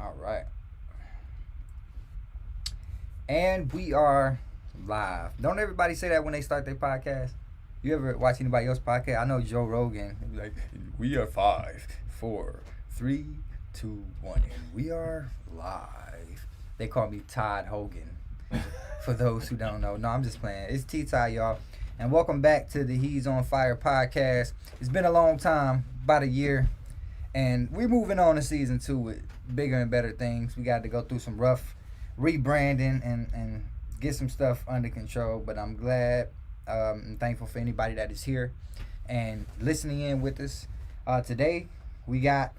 All right. And we are live. Don't everybody say that when they start their podcast? You ever watch anybody else's podcast? I know Joe Rogan. He'd be like, we are 5, 4, 3, 2, 1. And we are live. They call me Todd Hogan. For those who don't know. No, I'm just playing. It's T-Ty, y'all. And welcome back to the He's on Fire podcast. It's been a long time, about a year. And we're moving on to season 2 with bigger and better things. We got to go through some rough rebranding and get some stuff under control. But I'm glad and thankful for anybody that is here and listening in with us. Today, we got...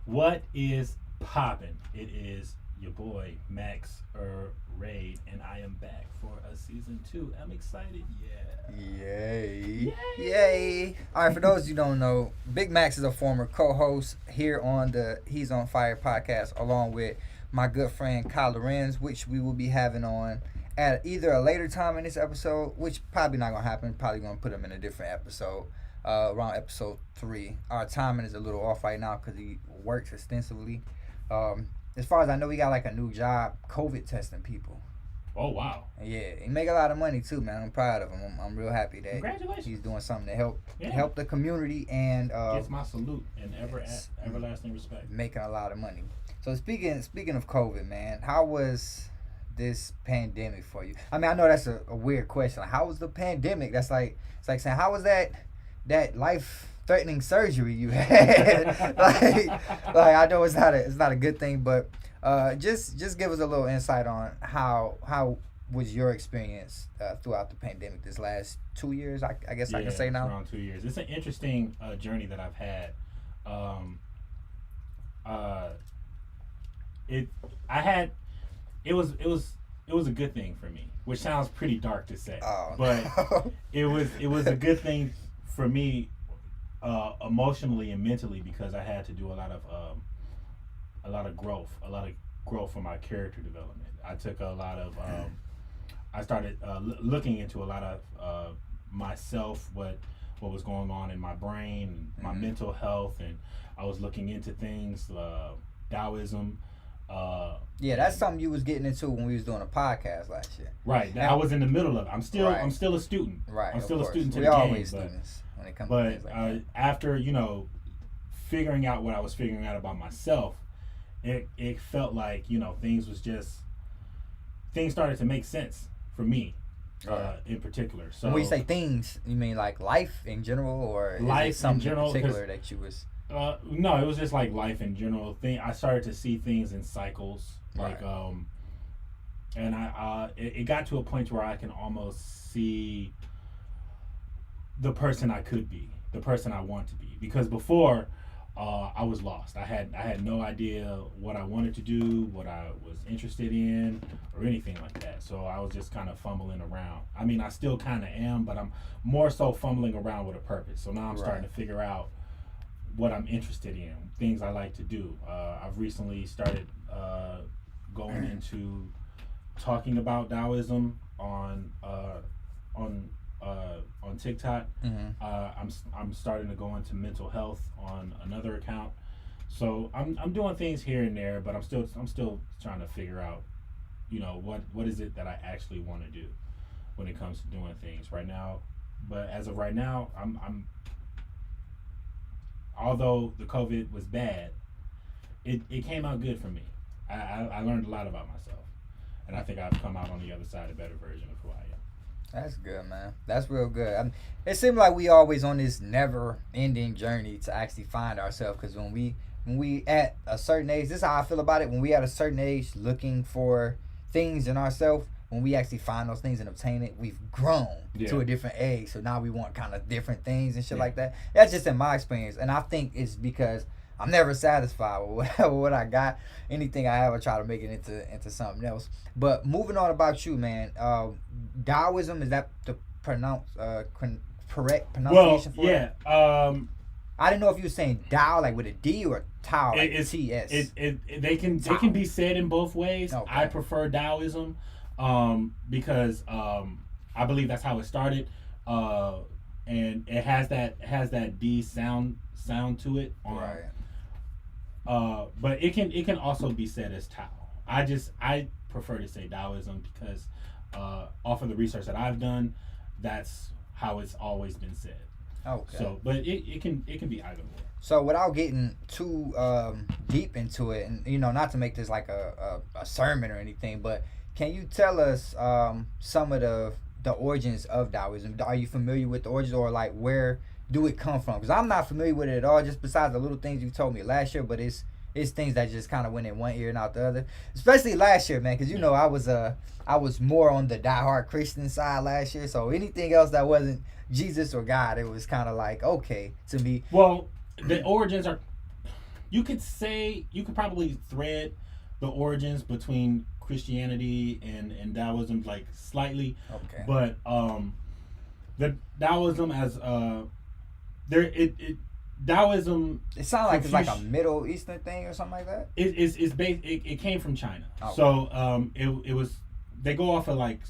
What is poppin'? It is your boy, Maxurade, and I am back for a season 2. I'm excited, Yay. Yay. All right, for those you don't know, Big Max is a former co-host here on the He's on Fire podcast, along with my good friend Kyle Lorenz, which we will be having on at either a later time in this episode, which probably not going to happen. Probably going to put him in a different episode, around episode 3. Our timing is a little off right now because he works extensively. As far as I know, he got like a new job, COVID testing people. Oh, wow. Yeah, he make a lot of money too, man. I'm proud of him. I'm real happy that he's doing something to help the community and gets my salute and everlasting respect. Making a lot of money. So speaking of COVID, man, how was this pandemic for you? I mean, I know that's a weird question. Like, how was the pandemic? That's like it's like saying how was that life-threatening surgery you had? like I know it's not a good thing, but just give us a little insight on how was your experience throughout the pandemic this last 2 years? I guess I can say now. Around 2 years. It's an interesting journey that I've had. It was a good thing for me, which sounds pretty dark to say, but it was a good thing for me emotionally and mentally because I had to do a lot of growth for my character development. I took a lot of I started looking into a lot of myself, what was going on in my brain, my mental health, and I was looking into things, Taoism. That's something you was getting into when we was doing a podcast last year. Right. Now, I was in the middle of it. I'm still a student. Right. I'm still a student to we the game. Always students when it comes to things like that. After, figuring out what I was figuring out about myself, it felt like, things started to make sense for me. In particular. So when you say things, you mean like life in general, or life is it something in general, in particular that you was? No, it was just like life in general. I started to see things in cycles, like and it got to a point where I can almost see the person I could be, the person I want to be. Because before, I was lost. I had no idea what I wanted to do, what I was interested in, or anything like that. So I was just kind of fumbling around. I mean, I still kind of am, but I'm more so fumbling around with a purpose. So now I'm starting to figure out what I'm interested in, things I like to do. I've recently started going into talking about Taoism on TikTok. I'm starting to go into mental health on another account. So I'm doing things here and there, but I'm still trying to figure out, what is it that I actually want to do when it comes to doing things right now. But as of right now, I'm although the COVID was bad, it came out good for me. I learned a lot about myself, and I think I've come out on the other side a better version of who I am. That's good, man. That's real good. It seems like we always on this never-ending journey to actually find ourselves. Because when we at a certain age, this is how I feel about it. When we at a certain age, looking for things in ourselves, when we actually find those things and obtain it, we've grown to a different age. So now we want kind of different things and shit like that. That's just in my experience, and I think it's because I'm never satisfied with what I got. Anything I have, I try to make it into something else. But moving on about you, man. Taoism, is that the correct pronunciation for it? Yeah. I didn't know if you were saying Tao like with a D or Tao like T-S. They can be said in both ways. Okay. I prefer Taoism because I believe that's how it started, and it has that D sound to it. Right. But it can also be said as Tao. I prefer to say Taoism because off of the research that I've done, that's how it's always been said. Okay. So, but it can be either or. So without getting too deep into it, and not to make this like a sermon or anything, but can you tell us some of the origins of Taoism? Are you familiar with the origins, or like where do it come from? Because I'm not familiar with it at all. Just besides the little things you told me last year, but it's things that just kind of went in one ear and out the other. Especially last year, man, because I was more on the diehard Christian side last year. So anything else that wasn't Jesus or God, it was kind of like okay to me. Well, the origins are. You could probably thread the origins between Christianity and Taoism like slightly. Okay. But the Taoism as Taoism. It sounds like it's like a Middle Eastern thing or something like that. It came from China. Okay. So it was, they go off of like,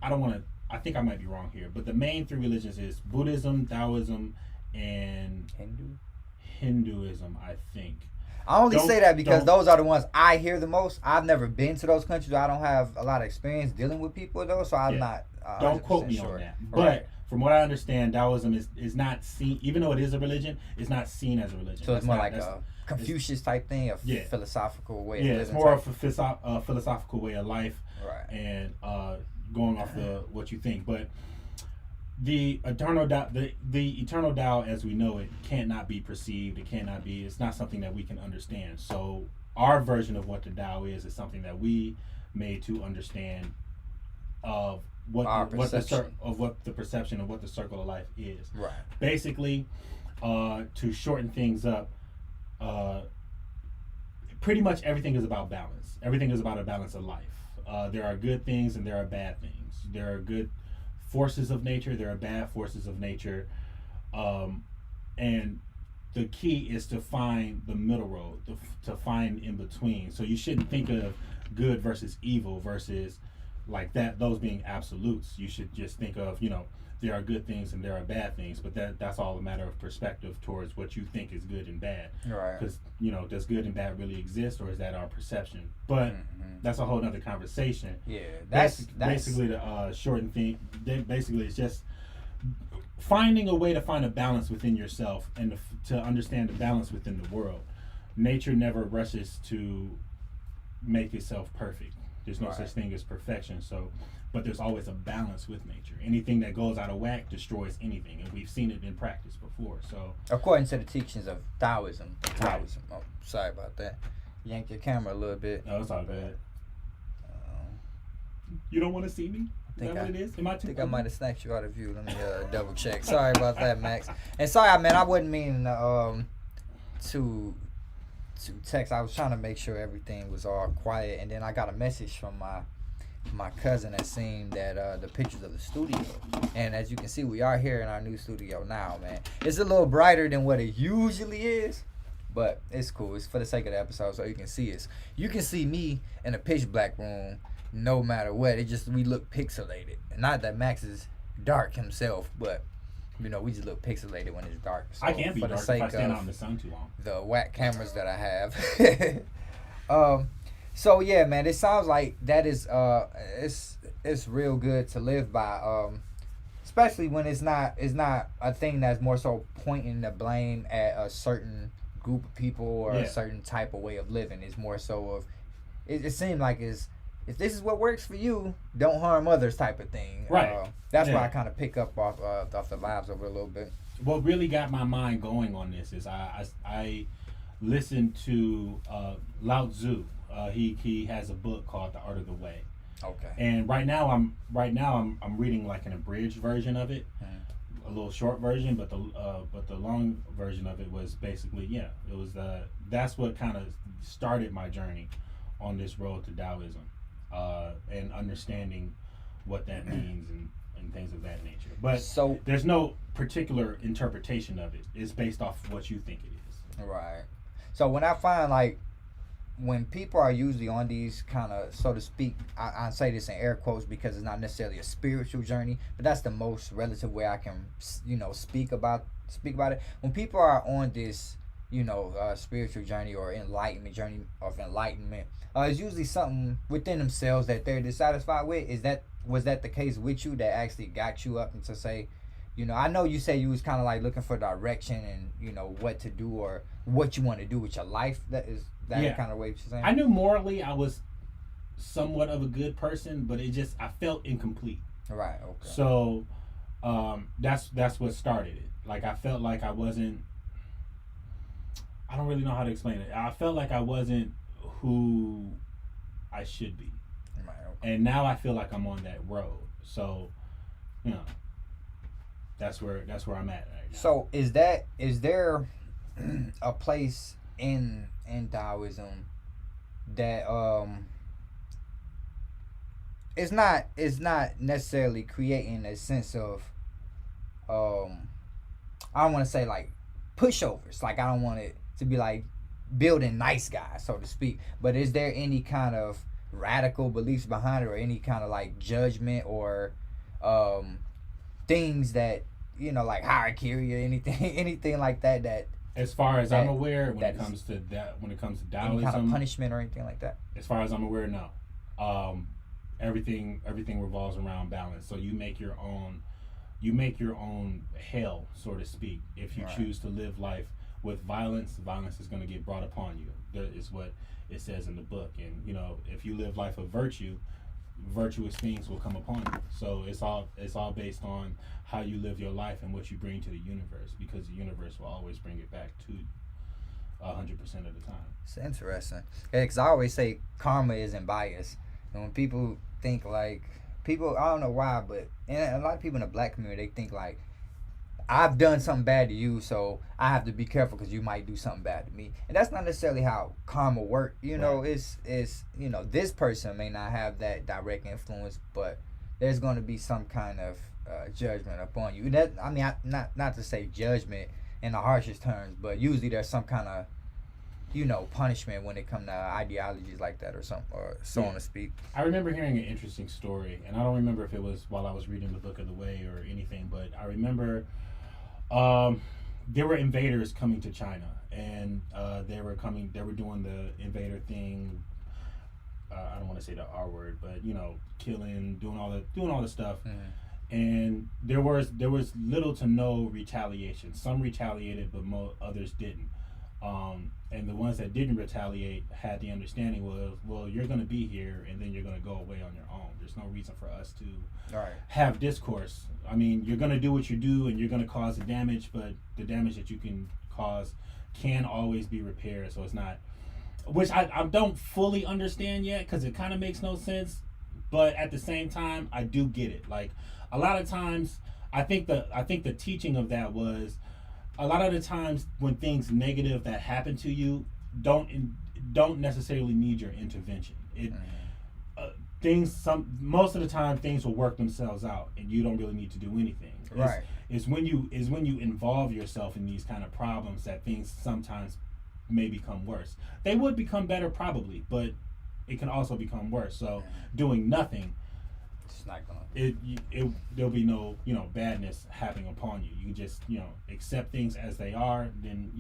I think I might be wrong here, but the main three religions is Buddhism, Taoism, and Hinduism, I think. I only say that because those are the ones I hear the most. I've never been to those countries. I don't have a lot of experience dealing with people though, so I'm not. Don't quote me on that. But from what I understand, Taoism is not seen, even though it is a religion, it's not seen as a religion. So it's more like a Confucius type thing, a philosophical way of living. Yeah, it's more of a philosophical way of life. Right. And going off what you think. But the eternal Tao as we know it cannot be perceived. It's not something that we can understand. So our version of what the Tao is something that we made to understand of what the perception of what the circle of life is. Right. Basically, to shorten things up, pretty much everything is about balance. Everything is about a balance of life. There are good things and there are bad things. There are good forces of nature. There are bad forces of nature. And the key is to find the middle road, to find in between. So you shouldn't think of good versus evil versus like that, those being absolutes. You should just think of, there are good things and there are bad things, but that's all a matter of perspective towards what you think is good and bad. Right. Because, does good and bad really exist, or is that our perception? But that's a whole nother conversation. Yeah. That's basically the shortened thing. Basically, it's just finding a way to find a balance within yourself and to understand the balance within the world. Nature never rushes to make itself perfect. There's no such thing as perfection. But there's always a balance with nature. Anything that goes out of whack destroys anything, and we've seen it in practice before. So, according to the teachings of Taoism. Right. Oh, sorry about that. Yanked your camera a little bit. No, it's all good. You don't want to see me? Is that what it is? I think I might have snatched you out of view. Let me double check. Sorry about that, Max. And sorry, man, I wasn't meaning to text. I was trying to make sure everything was all quiet, and then I got a message from my cousin that seen that the pictures of the studio, and as you can see, we are here in our new studio now, man. It's a little brighter than what it usually is, but it's cool. It's for the sake of the episode, so you can see us. You can see me in a pitch black room no matter what. It just, we look pixelated. Not that Max is dark himself, but we just look pixelated when it's dark. So I can't be for dark the sake if I stand of out in the sun too long. the whack cameras that I have. So yeah, man, it sounds like that is it's real good to live by, especially when it's not a thing that's more so pointing the blame at a certain group of people or a certain type of way of living. It's more so of it seems like if this is what works for you, don't harm others type of thing. Right. That's why I kind of pick up off the lives over a little bit. What really got my mind going on this is I listened to Lao Tzu. He has a book called The Art of the Way. Okay. And right now I'm reading like an abridged version of it, a little short version, but the long version of it was basically it was that's what kind of started my journey on this road to Taoism, and understanding what that means and things of that nature. But so there's no particular interpretation of it. It's based off of what you think it is. Right. So when I find like when people are usually on these kind of, so to speak, I say this in air quotes because it's not necessarily a spiritual journey, but that's the most relative way I can, speak about it. When people are on this spiritual journey or enlightenment journey of enlightenment, is usually something within themselves that they're dissatisfied with. Was that the case with you that actually got you up and to say, I know you say you was kind of like looking for direction and what to do or what you want to do with your life. That is that Yeah. kind of way you're saying. I knew morally I was somewhat of a good person, but I felt incomplete. Right. Okay. So that's what started it. Like I felt like I wasn't. I don't really know how to explain it. I felt like I wasn't who I should be, Right. Okay. and now I feel like I'm on that road. So, you know, that's where I'm at right now. So is there a place in Taoism that it's not necessarily creating a sense of I don't want to say like pushovers. Like I don't want it to be like building nice guys, so to speak. But is there any kind of radical beliefs behind it, or any kind of like judgment or things that like hierarchy or anything, anything like that? That As far as I'm that- aware, when that it comes to any Taoism, kind of punishment or anything like that? as far as I'm aware, no. Everything revolves around balance. So you make your own hell, so to speak. If you Right. choose to live life with violence, violence is going to get brought upon you. That is what it says in the book. And if you live life of virtue, virtuous things will come upon you. So it's all based on how you live your life and what you bring to the universe, because the universe will always bring it back to 100% of the time. It's interesting. Because I always say karma isn't biased. And when people think like, I don't know why, but and a lot of people in the black community, they think like, I've done something bad to you, so I have to be careful because you might do something bad to me. And that's not necessarily how karma works. It's this person may not have that direct influence, but there's going to be some kind of judgment upon you. Not to say judgment in the harshest terms, but usually there's some kind of punishment when it comes to ideologies like that or something, or so on to speak. I remember hearing an interesting story, and I don't remember if it was while I was reading the Book of the Way or anything, but I remember there were invaders coming to China, and they were doing the invader thing. I don't want to say the R word, but killing, doing all the stuff. Mm-hmm. And there was little to no retaliation. Some retaliated, but others didn't. And the ones that didn't retaliate had the understanding well, you're going to be here, and then you're going to go away on your own. There's no reason for us to All right. have discourse. I mean, you're going to do what you do, and you're going to cause the damage, but the damage that you can cause can always be repaired. So it's not, which I don't fully understand yet, because it kind of makes no sense. But at the same time, I do get it. Like a lot of times, I think the teaching of that was, a lot of the times when things negative that happen to you don't necessarily need your intervention. Most of the time things will work themselves out, and you don't really need to do anything. Right. It's when you involve yourself in these kind of problems that things sometimes may become worse. They would become better probably, but it can also become worse. So doing nothing, It's not gonna. there'll be no badness happening upon you. You can just accept things as they are. Then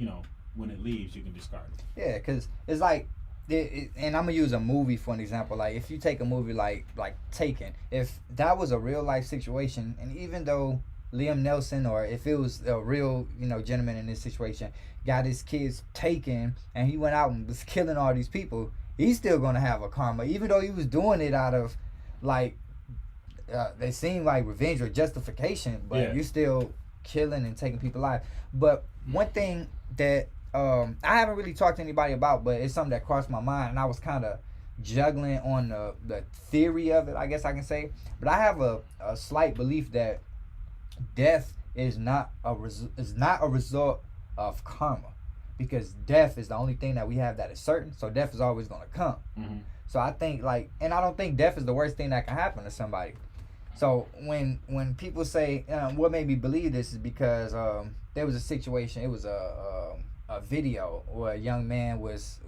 when it leaves, you can discard it. Yeah, because it's like, and I'm gonna use a movie for an example. Like if you take a movie like Taken, if that was a real life situation, and even though Liam Neeson, or if it was a real gentleman in this situation, got his kids taken and he went out and was killing all these people, he's still gonna have a karma, even though he was doing it out of like they seem like revenge or justification, but Yeah. you're still killing and taking people alive. But one thing that I haven't really talked to anybody about, but it's something that crossed my mind, and I was kind of juggling on the theory of it, I guess I can say. But I have a slight belief that death is not a result of karma, because death is the only thing that we have that is certain. So death is always going to come. Mm-hmm. So I think and I don't think death is the worst thing that can happen to somebody. So when people say what made me believe this is because there was a situation. It was a video where a young man was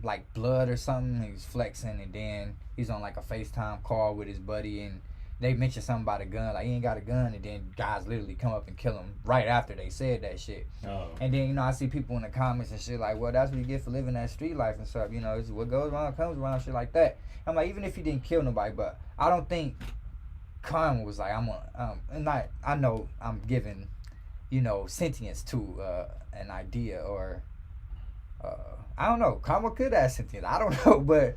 like blood or something. He was flexing, and then he's on like a FaceTime call with his buddy, and they mention something about a gun, like he ain't got a gun, and then guys literally come up and kill him right after they said that shit. Oh. And then, you know, I see people in the comments and shit like, well, that's what you get for living that street life and stuff. You know, it's what goes around comes around, shit like that. I'm like, even if he didn't kill nobody, but I don't think karma was like, I know I'm giving, you know, sentience to an idea, or I don't know, karma could have sentience, I don't know, but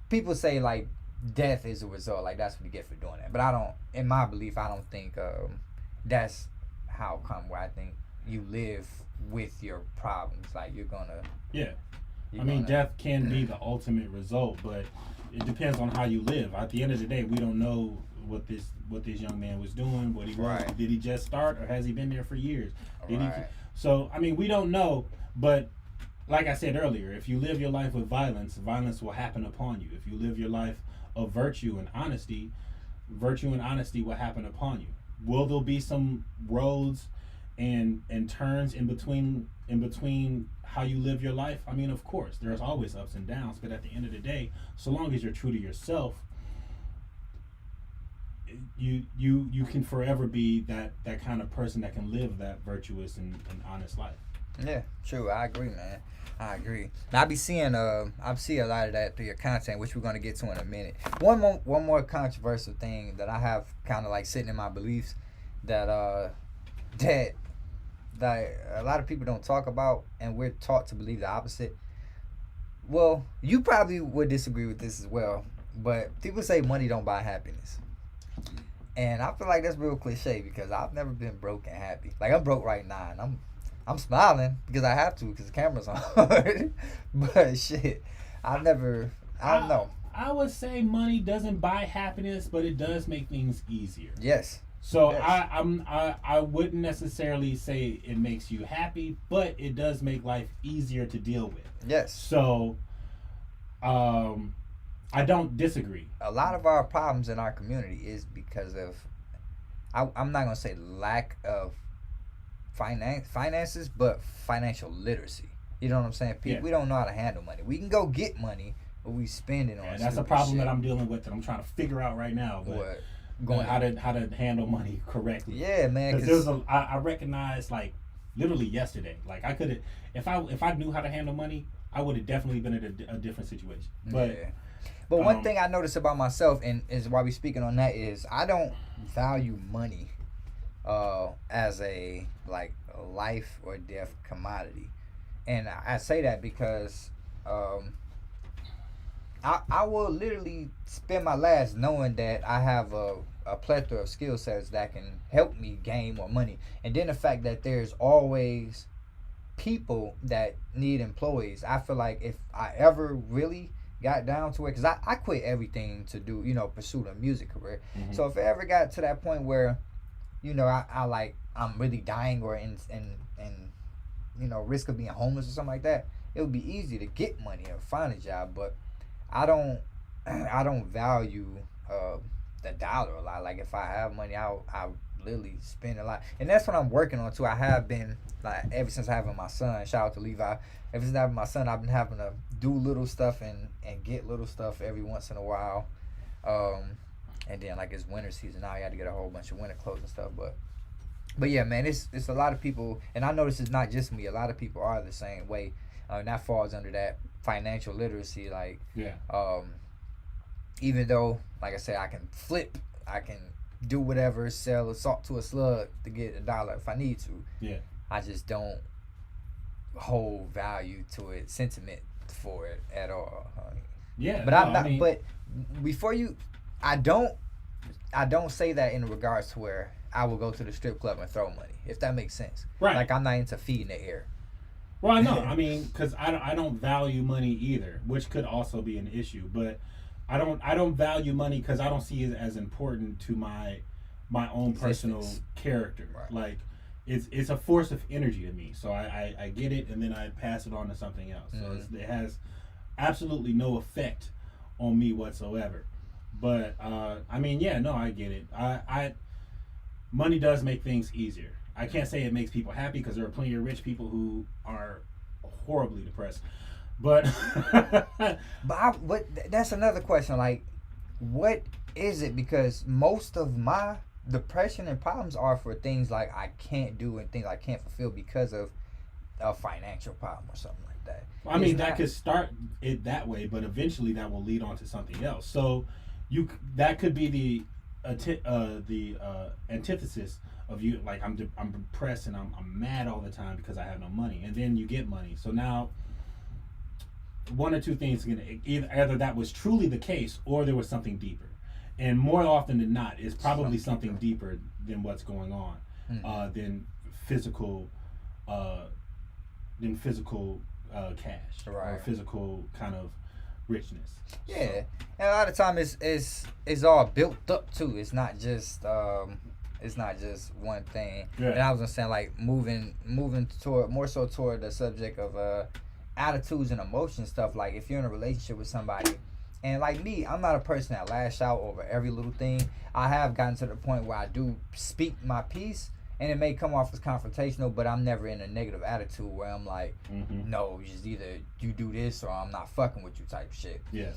people say like death is a result, like that's what you get for doing that. But I don't, in my belief, I don't think that's how karma. I think you live with your problems, like you're gonna. Yeah, I mean, death can be the ultimate result, but it depends on how you live. At the end of the day, we don't know what this young man was doing, what he was. Right. Did he just start, or has he been there for years? Did Right. he? So I mean, we don't know, but like I said earlier, if you live your life with violence, violence will happen upon you. If you live your life of virtue and honesty will happen upon you. Will there be some roads and turns in between how you live your life? I mean, of course, there's always ups and downs, but at the end of the day, so long as you're true to yourself, you can forever be that kind of person that can live that virtuous and honest life. Yeah, true. I agree, man. I agree. Now, I see a lot of that through your content, which we're gonna get to in a minute. One more controversial thing that I have kind of like sitting in my beliefs that a lot of people don't talk about, and we're taught to believe the opposite. Well, you probably would disagree with this as well, but people say money don't buy happiness. And I feel like that's real cliche because I've never been broke and happy. Like, I'm broke right now, and I'm smiling because I have to because the camera's on. But shit, I don't know. I would say money doesn't buy happiness, but it does make things easier. Yes. So Yes. I wouldn't necessarily say it makes you happy, but it does make life easier to deal with. Yes. So I don't disagree. A lot of our problems in our community is because of, I'm not gonna say lack of finances, but financial literacy. You know what I'm saying? People, we don't know how to handle money. We can go get money, but we spend it on. And that's a problem that I'm dealing with, that I'm trying to figure out right now. But how to handle money correctly. Yeah, man. Because I recognized, like, literally yesterday, like I could have, if I knew how to handle money, I would have definitely been in a different situation. But yeah. But one thing I noticed about myself, and is why we speaking on that, is I don't value money as a like life or death commodity. And I say that because I will literally spend my last knowing that I have a plethora of skill sets that can help me gain more money. And then the fact that there's always people that need employees. I feel like if I ever really got down to it, because I quit everything to do, pursue a music career. Mm-hmm. So if it ever got to that point where, I'm really dying or in risk of being homeless or something like that, it would be easy to get money or find a job. But I don't value the dollar a lot. Like, if I have money, I'll literally spend a lot. And that's what I'm working on too. I have been, like, ever since having my son, shout out to Levi, ever since having my son, I've been having to do little stuff and get little stuff every once in a while. And then, like, it's winter season now, I had to get a whole bunch of winter clothes and stuff. But yeah, man, it's a lot of people, and I notice it's not just me. A lot of people are the same way. And that falls under that financial literacy. Like, yeah. Even though, like I said, I can flip, I can do whatever, sell a salt to a slug to get $1 if I need to. Yeah. I just don't hold value to it, sentiment for it at all. Yeah. But I'm not. But before you, I don't say that in regards to where I will go to the strip club and throw money, if that makes sense. Right. Like, I'm not into feeding the air. Well, I know. I mean, because I don't value money either, which could also be an issue. But I don't value money because I don't see it as important to my own personal character. Right. Like, it's a force of energy to me. So I get it, and then I pass it on to something else. So it has absolutely no effect on me whatsoever. But I mean, yeah, no, I get it. Money does make things easier. I can't say it makes people happy, because there are plenty of rich people who are horribly depressed. But but that's another question. Like, what is it? Because most of my depression and problems are for things like I can't do and things I can't fulfill because of a financial problem or something like that. I mean, that could start it that way, but eventually that will lead on to something else. So, that could be the antithesis of you. Like I'm depressed and I'm mad all the time because I have no money, and then you get money. So now, one or two things either that was truly the case or there was something deeper, and more often than not, it's probably something deeper than what's going on, than physical. Cash or physical kind of richness. Yeah, so. And a lot of time it's all built up too. It's not just one thing. Yeah. And I was gonna say like moving toward more so toward the subject of attitudes and emotions stuff. Like if you're in a relationship with somebody, and like me, I'm not a person that lash out over every little thing. I have gotten to the point where I do speak my piece. And it may come off as confrontational, but I'm never in a negative attitude where I'm like, no, just either you do this or I'm not fucking with you type shit. Yeah.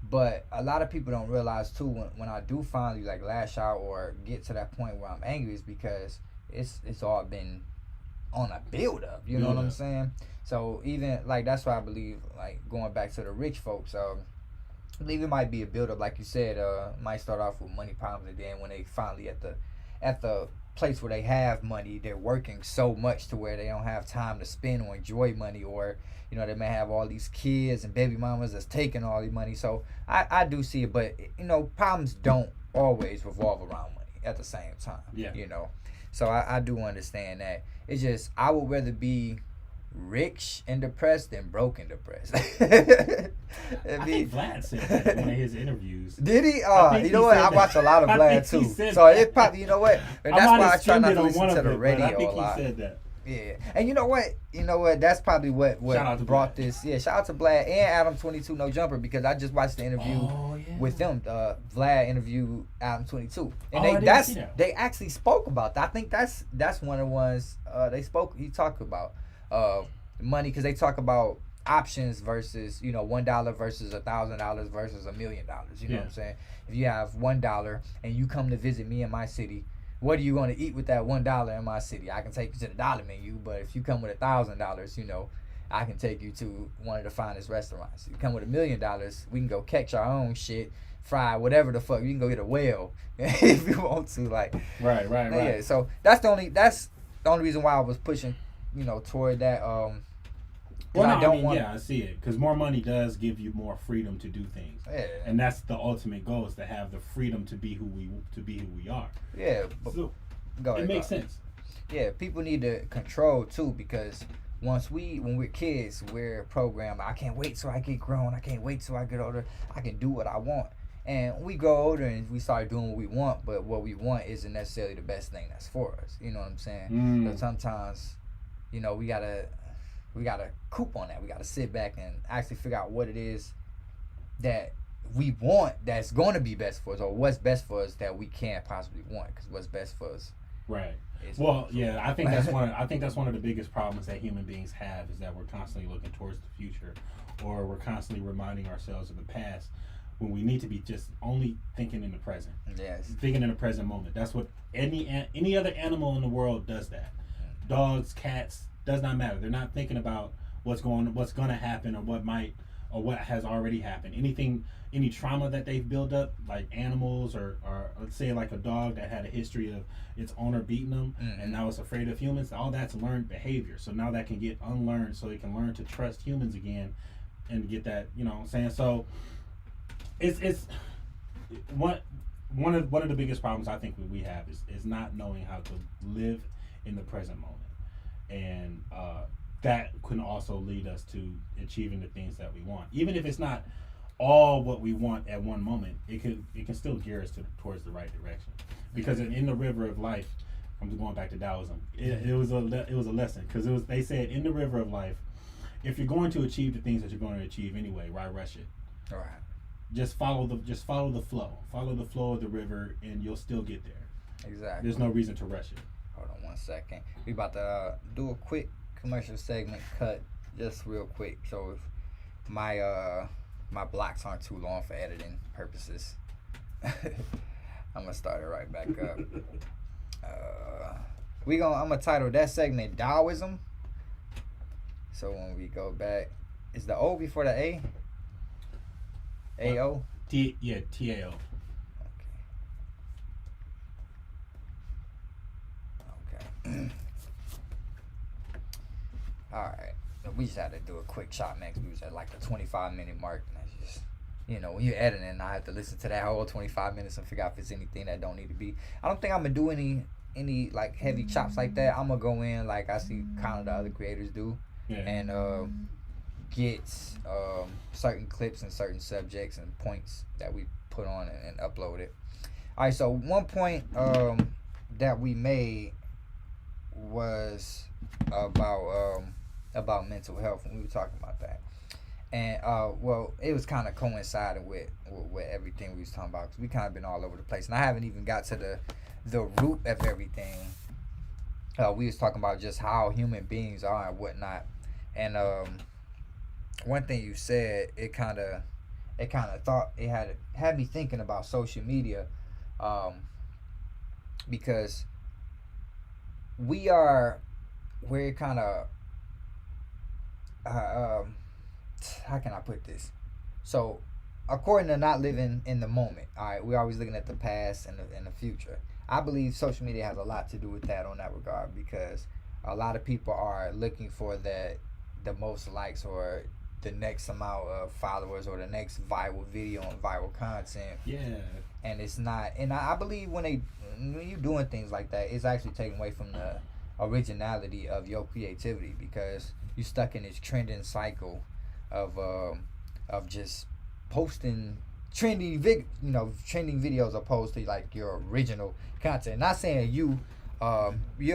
But a lot of people don't realize too when I do finally like lash out or get to that point where I'm angry is because it's all been on a build up. You know what I'm saying? So even like that's why I believe like going back to the rich folks, I believe it might be a build up like you said. Might start off with money problems and then when they finally at the place where they have money, they're working so much to where they don't have time to spend or enjoy money, or you know they may have all these kids and baby mamas that's taking all the money. So I do see it, but you know problems don't always revolve around money at the same time. Yeah. You know, so I do understand that. It's just I would rather be rich and depressed than broke and depressed. I think Vlad said that in one of his interviews. Did he? You know what? I watch a lot of Vlad too. So it probably, you know what? And that's why I try not to listen to the radio I think a lot. He said that. Yeah, and you know what? That's probably what brought this. Yeah, shout out to Vlad and Adam 22 No Jumper because I just watched the interview with them. Vlad interviewed Adam 22, and they actually spoke about that. I think that's one of the ones they spoke. He talked about money because they talk about options versus $1 versus $1,000 versus $1 million. You know what I'm saying? If you have $1 and you come to visit me in my city, what are you going to eat with that $1 in my city? I can take you to the dollar menu, but if you come with $1,000, I can take you to one of the finest restaurants. If you come with $1 million, we can go catch our own shit, fry whatever the fuck. You can go get a whale if you want to. Like right. Yeah. So that's the only reason why I was pushing, toward that. I see it because more money does give you more freedom to do things, and that's the ultimate goal is to have the freedom to be who we are. Yeah, so it makes sense. Yeah, people need to control too because when we're kids, we're programmed. I can't wait till I get grown. I can't wait till I get older. I can do what I want. And we grow older and we start doing what we want, but what we want isn't necessarily the best thing that's for us. You know what I'm saying? So sometimes, we gotta coop on that. We gotta sit back and actually figure out what it is that we want that's going to be best for us, or what's best for us that we can't possibly want. Because what's best for us, right? Well, yeah, I think that's one of the biggest problems that human beings have is that we're constantly looking towards the future, or we're constantly reminding ourselves of the past when we need to be just only thinking in the present. Yes, thinking in the present moment. That's what any other animal in the world does. That dogs, cats. Does not matter. They're not thinking about what's going to happen or what has already happened. Any trauma that they've built up, like animals or let's say like a dog that had a history of its owner beating them and now it's afraid of humans. All that's learned behavior. So now that can get unlearned, so it can learn to trust humans again and get that. You know what I'm saying? So it's one of the biggest problems I think we have is not knowing how to live in the present moment. And that can also lead us to achieving the things that we want, even if it's not all what we want at one moment. It can still gear us towards the right direction. Because in the river of life, I'm going back to Taoism. It was a lesson because they said in the river of life, if you're going to achieve the things that you're going to achieve anyway, why rush it? All right. Just follow the flow. Follow the flow of the river, and you'll still get there. Exactly. There's no reason to rush it. Hold on 1 second. We about to do a quick commercial segment cut, just real quick. So if my blocks aren't too long for editing purposes. I'm gonna start it right back up. I'm gonna title that segment Taoism. So when we go back, is the O before the A? A-O? T-A-O. Okay. All right. We just had to do a quick shot, Max. We was at like the 25-minute mark. And that's just, when you're editing, I have to listen to that whole 25 minutes and figure out if it's anything that don't need to be. I don't think I'm gonna do any like heavy chops like that. I'm gonna go in like I see kind of the other creators do, and get certain clips and certain subjects and points that we put on and upload it. All right. So one point that we made was about mental health when we were talking about that, and well, it was kind of coinciding with everything we was talking about, because we kind of been all over the place, and I haven't even got to the root of everything. We was talking about just how human beings are and whatnot, and one thing you said, it kind of had me thinking about social media, because we're kind of how can I put this? So, according to not living in the moment, all right, we're always looking at the past and the future. I believe social media has a lot to do with that on that regard, because a lot of people are looking for the most likes or the next amount of followers or the next viral video and viral content. Yeah. And it's not. And I believe when you're doing things like that, it's actually taking away from the originality of your creativity, because you're stuck in this trending cycle of just posting trending videos opposed to like your original content. Not saying you're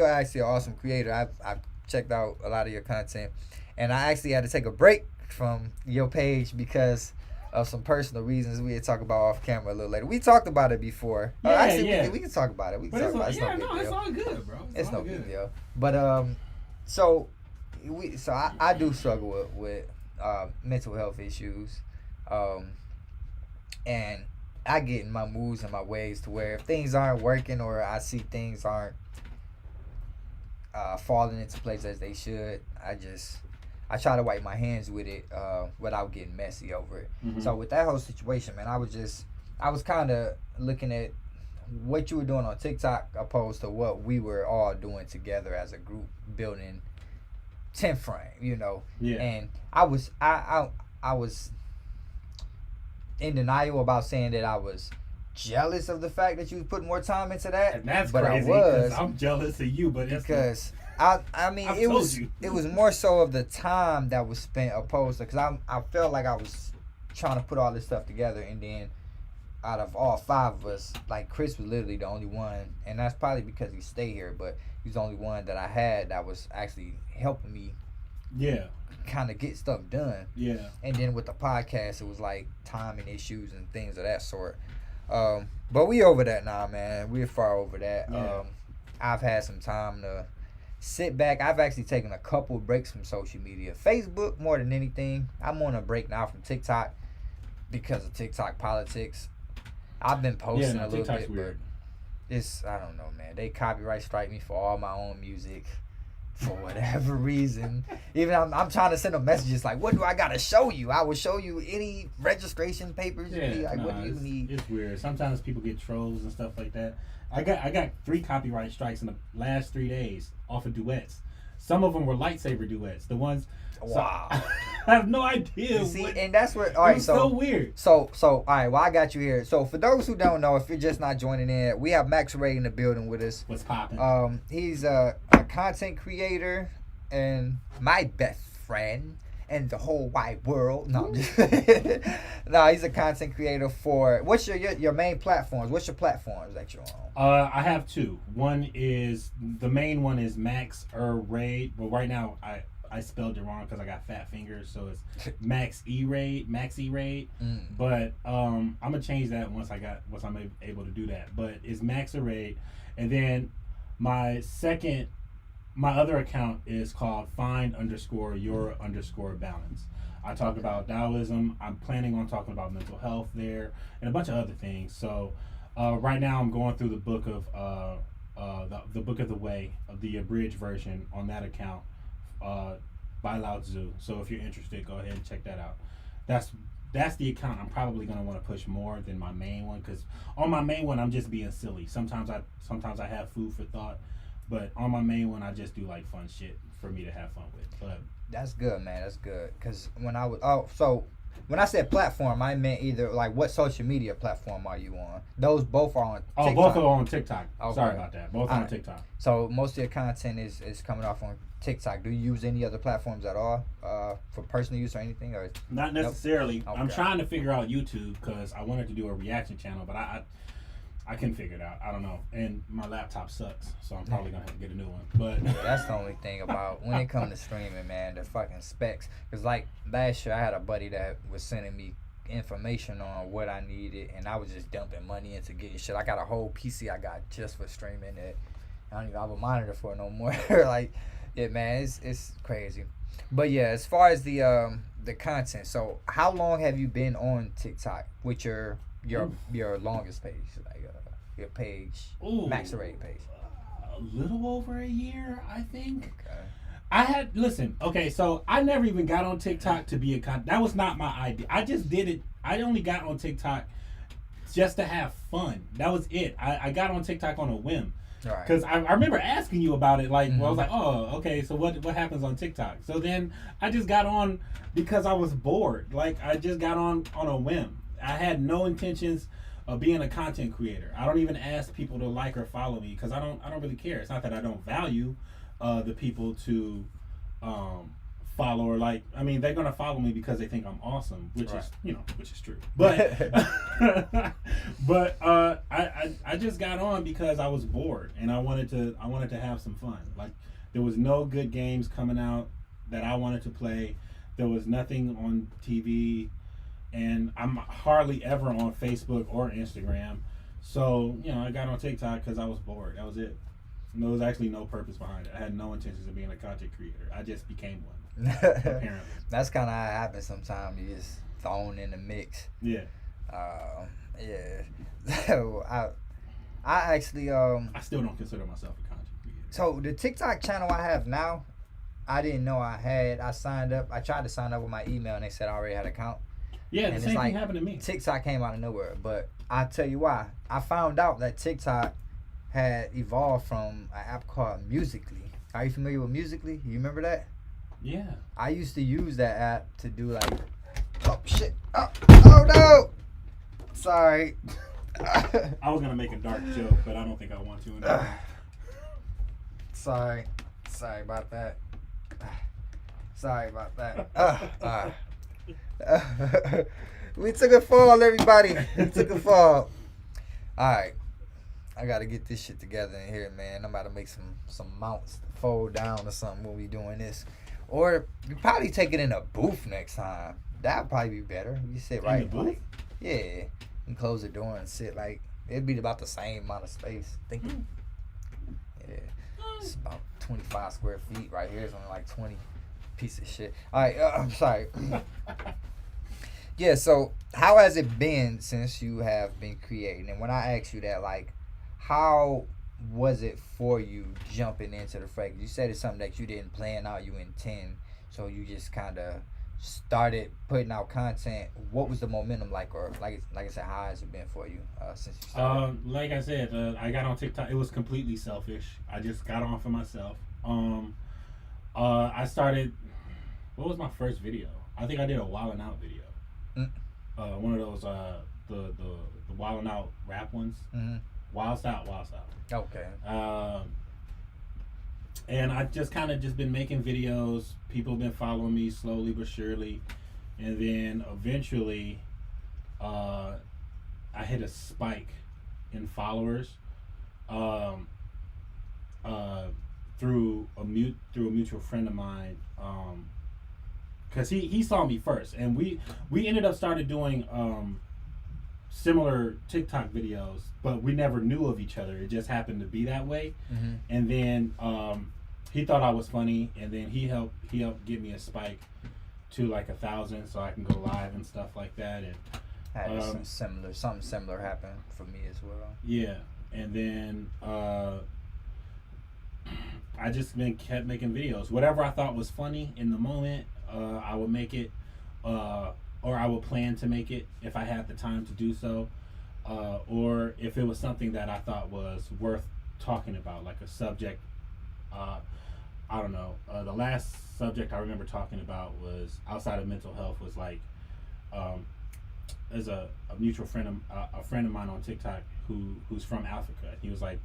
actually an awesome creator. I've checked out a lot of your content, and I actually had to take a break from your page because of some personal reasons we had talked about off camera a little later. We talked about it before. Yeah. We can talk about it. It's all good, bro. It's no big deal. But so I do struggle with mental health issues, and I get in my moods and my ways to where if things aren't working or I see things aren't falling into place as they should, I try to wipe my hands with it without getting messy over it. Mm-hmm. So with that whole situation, man, I was kind of looking at what you were doing on TikTok opposed to what we were all doing together as a group, building 10 Frame, Yeah. And I was in denial about saying that I was jealous of the fact that you was putting more time into that. And that's but crazy, because I'm jealous of you, but because it was more so of the time that was spent opposed to, because I felt like I was trying to put all this stuff together, and then out of all 5 of us, like Chris was literally the only one, and that's probably because he stayed here, but he's the only one that I had that was actually helping me kind of get stuff done. Yeah. And then with the podcast, it was like timing issues and things of that sort. But we over that now, man. We're far over that. Yeah. I've had some time to sit back. I've actually taken a couple of breaks from social media. Facebook more than anything. I'm on a break now from TikTok because of TikTok politics. I've been posting a little TikTok's bit, weird. but I don't know, man. They copyright strike me for all my own music for whatever reason. Even I'm trying to send them messages like, what do I gotta show you? I will show you any registration papers you need. Like, what do you need? It's weird. Sometimes people get trolls and stuff like that. I got 3 copyright strikes in the last 3 days off of duets. Some of them were lightsaber duets. The ones. Wow. So, I have no idea. You see, and that's where. All right, so weird. So all right. Well, I got you here. So for those who don't know, if you're just not joining in, we have Maxurade in the building with us. What's poppin'? He's a content creator and my best friend in the whole wide world. No, I'm just no. He's a content creator for. What's your main platforms? What's your platforms that you're on? I have 2. One is the main one is Maxurade. Well, right now I spelled it wrong because I got fat fingers, so it's Maxurade. But I'm gonna change that once I'm able to do that. But it's Maxurade, and then my other account is called find_your_balance. I talk about Taoism. I'm planning on talking about mental health there and a bunch of other things. So right now I'm going through the book of the Book of the Way, of the abridged version on that account by Lao Tzu. So if you're interested, go ahead and check that out. That's the account I'm probably going to want to push more than my main one, because on my main one I'm just being silly. Sometimes I have food for thought, but on my main one I just do like fun shit for me to have fun with. But that's good, man. That's good. Because when I said platform, I meant either like what social media platform are you on? Those both are on TikTok. Both are on TikTok. Okay. Sorry about that. Both on TikTok. So most of your content is coming off on TikTok. Do you use any other platforms at all for personal use or anything? Or not necessarily. Nope. I'm Okay. trying to figure out YouTube because I wanted to do a reaction channel, but I couldn't figure it out. I don't know. And my laptop sucks, so I'm probably going to have to get a new one. But that's the only thing about when it comes to streaming, man, the fucking specs. Because like last year I had a buddy that was sending me information on what I needed, and I was just dumping money into getting shit. I got a whole PC I got just for streaming that I don't even have a monitor for no more. Like, yeah, man, it's crazy. But yeah, as far as the content, so how long have you been on TikTok with your longest page, like your page, Maxurade page? A little over a year, I think. Okay. Okay, so I never even got on TikTok to be that was not my idea. I just did it. I only got on TikTok just to have fun. That was it. I got on TikTok on a whim. Right. Because I remember asking you about it, like, well, I was like, oh, okay, so what happens on TikTok? So then I just got on because I was bored. Like, I just got on a whim. I had no intentions of being a content creator. I don't even ask people to like or follow me because I don't really care. It's not that I don't value the people to follow or like. I mean, they're gonna follow me because they think I'm awesome, which is true. But but I just got on because I was bored and I wanted to have some fun. Like, there was no good games coming out that I wanted to play. There was nothing on TV, and I'm hardly ever on Facebook or Instagram. So I got on TikTok because I was bored. That was it. There was actually no purpose behind it. I had no intentions of being a content creator. I just became one. Apparently. That's kind of how it happens sometimes. You just thrown in the mix. Yeah. Yeah. So I actually I still don't consider myself a content creator. So the TikTok channel I have now, I didn't know I had. I signed up. I tried to sign up with my email and they said I already had an account. Yeah, and the same thing happened to me. TikTok came out of nowhere, but I tell you why. I found out that TikTok had evolved from an app called Musical.ly. Are you familiar with Musical.ly? You remember that? Yeah. I used to use that app to do like, oh shit, oh no, sorry. I was gonna make a dark joke, but I don't think I want to anymore. Sorry about that. Sorry about that. We took a fall, everybody. We took a fall. All right. I gotta get this shit together in here, man. I'm about to make some mounts to fold down or something when we doing this. Or you probably take it in a booth next time. That'd probably be better. You sit right in the booth? like, yeah. And close the door and sit like it'd be about the same amount of space. Yeah. It's about 25 square feet right here. It's only like 20. Piece of shit. All right, I'm sorry. Yeah, so how has it been since you have been creating? And when I asked you that, like, how was it for you jumping into the fray? You said it's something that you didn't plan out, you intend, so you just kind of started putting out content. What was the momentum like, or like I said, how has it been for you since you started? Like I said, I got on TikTok. It was completely selfish. I just got on for myself. I started. What was my first video? I think I did a Wildin' Out video. One of those the Wildin' Out rap ones. Mm-hmm. Wild Style. Okay. And I just kind of been making videos. People have been following me slowly but surely, and then eventually, I hit a spike in followers. Through a mutual friend of mine. Because he saw me first, and we ended up started doing similar TikTok videos, but we never knew of each other. It just happened to be that way. Mm-hmm. And then he thought I was funny, and then he helped get me a spike to like 1,000, so I can go live and stuff like that. And Had something similar happen for me as well. yeah, and then I just kept making videos. Whatever I thought was funny in the moment, I would make it, or I would plan to make it if I had the time to do so, or if it was something that I thought was worth talking about, like a subject. I don't know. The last subject I remember talking about was outside of mental health. Was like, there's a mutual friend of mine on TikTok who's from Africa. He was like,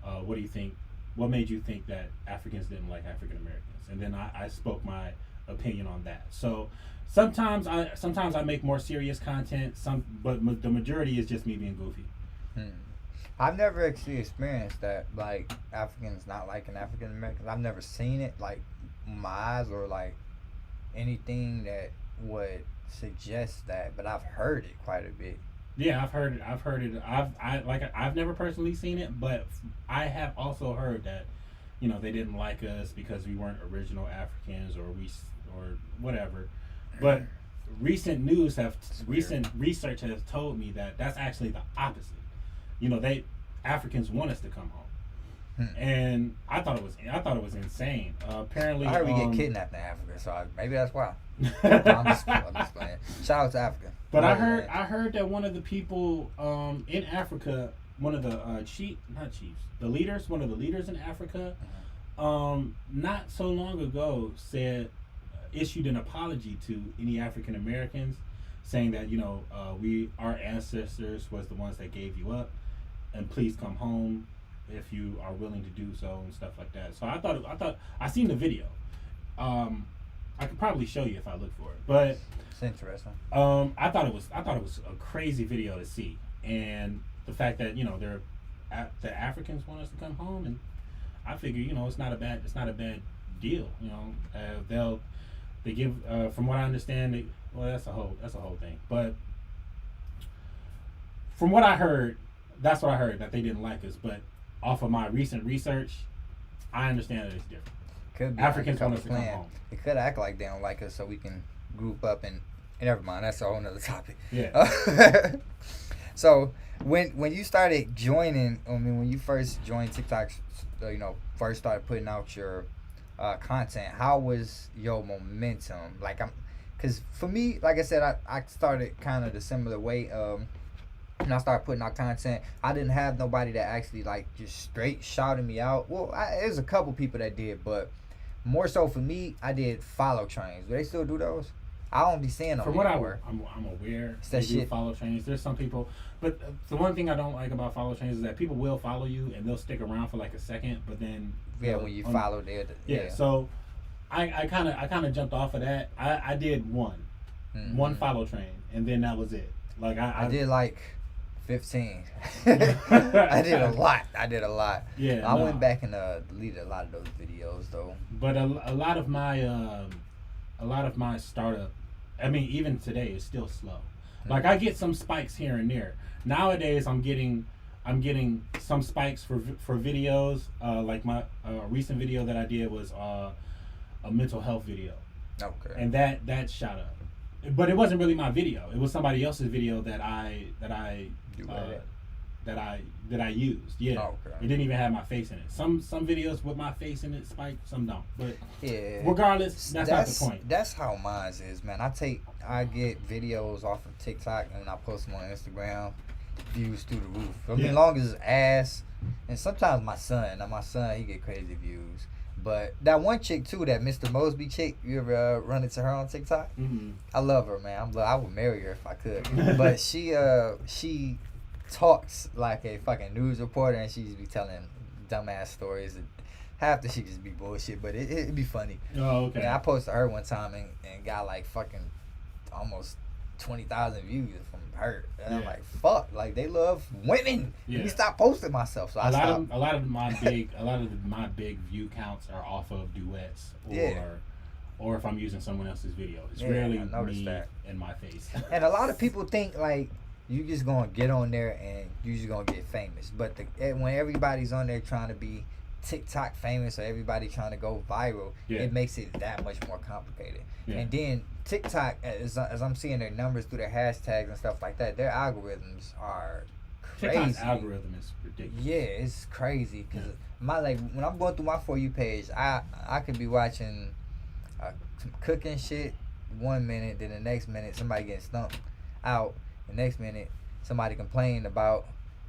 "What do you think? What made you think that Africans didn't like African Americans?" And then I spoke my opinion on that. So sometimes I make more serious content. But the majority is just me being goofy. I've never actually experienced that, like Africans not liking African Americans. I've never seen it like my eyes or like anything that would suggest that, but I've heard it quite a bit. Yeah, I've heard it. I've never personally seen it, but I have also heard that, they didn't like us because we weren't original Africans or whatever. But recent research has told me that that's actually the opposite. Africans want us to come home. And I thought it was insane. Apparently, I heard we get kidnapped in Africa, so maybe that's why. I'm just playing. Shout out to Africa. But I heard that one of the people in Africa, one of the one of the leaders in Africa, not so long ago issued an apology to any African Americans, saying that our ancestors was the ones that gave you up, and please come home if you are willing to do so and stuff like that. So I seen the video. I could probably show you if I look for it, but it's interesting. I thought it was a crazy video to see, and the fact that the Africans want us to come home, and I figure it's not a bad deal. They give from what I understand, that's a whole thing, but from what I heard, that's what I heard, that they didn't like us. But off of my recent research, I understand that it's different. Could be Africans want us to come home. It could act like they don't like us, so we can group up and never mind. That's a whole nother topic. Yeah. So when you started joining, when you first joined TikTok, first started putting out your content, how was your momentum? Because for me, like I said, I started kind of the similar way. When I started putting out content, I didn't have nobody that actually just straight shouted me out. Well, there's a couple people that did, but more so for me, I did follow trains. Do they still do those? I don't be seeing them. From what I'm aware, they do follow trains. There's some people, but the one thing I don't like about follow trains is that people will follow you and they'll stick around for like a second, but then when you follow, yeah. So I kind of jumped off of that. I did one follow train, and then that was it. Like I did 15. I did a lot. Yeah, I went back and deleted a lot of those videos though. But a lot of my startup, even today, is still slow. Like I get some spikes here and there. Nowadays, I'm getting some spikes for videos. Like my recent video that I did was a mental health video. Okay. And that shot up. But it wasn't really my video. It was somebody else's video that I used. Yeah. Okay. It didn't even have my face in it. Some videos with my face in it spike, some don't. But yeah. Regardless, that's not the point. That's how mine is, man. I get videos off of TikTok and I post them on Instagram. Views through the roof. Long as it's ass, and sometimes my son. Now my son, he get crazy views. But that one chick too, that Mr. Mosby chick, you ever run into her on TikTok? Mm-hmm. I love her, man. I would marry her if I could. But she talks like a fucking news reporter, and she just be telling dumbass stories. And half the shit just be bullshit, but it'd be funny. Oh, okay. And I posted her one time and got fucking almost 20,000 views from her. And I'm like, fuck, they love women. Yeah. Let me stop posting myself. So a lot of my big view counts are off of duets or if I'm using someone else's video. It's rarely me in my face. And a lot of people think you just gonna get on there and you just gonna get famous. But when everybody's on there trying to be TikTok famous or everybody trying to go viral, Yeah. it makes it that much more complicated. Yeah. And then TikTok, as I'm seeing their numbers through their hashtags and stuff like that, their algorithms are crazy. TikTok's algorithm is ridiculous. Yeah, it's crazy because my like when I'm going through my For You page, I could be watching some cooking shit 1 minute, then the next minute somebody getting stumped out, the next minute somebody complaining about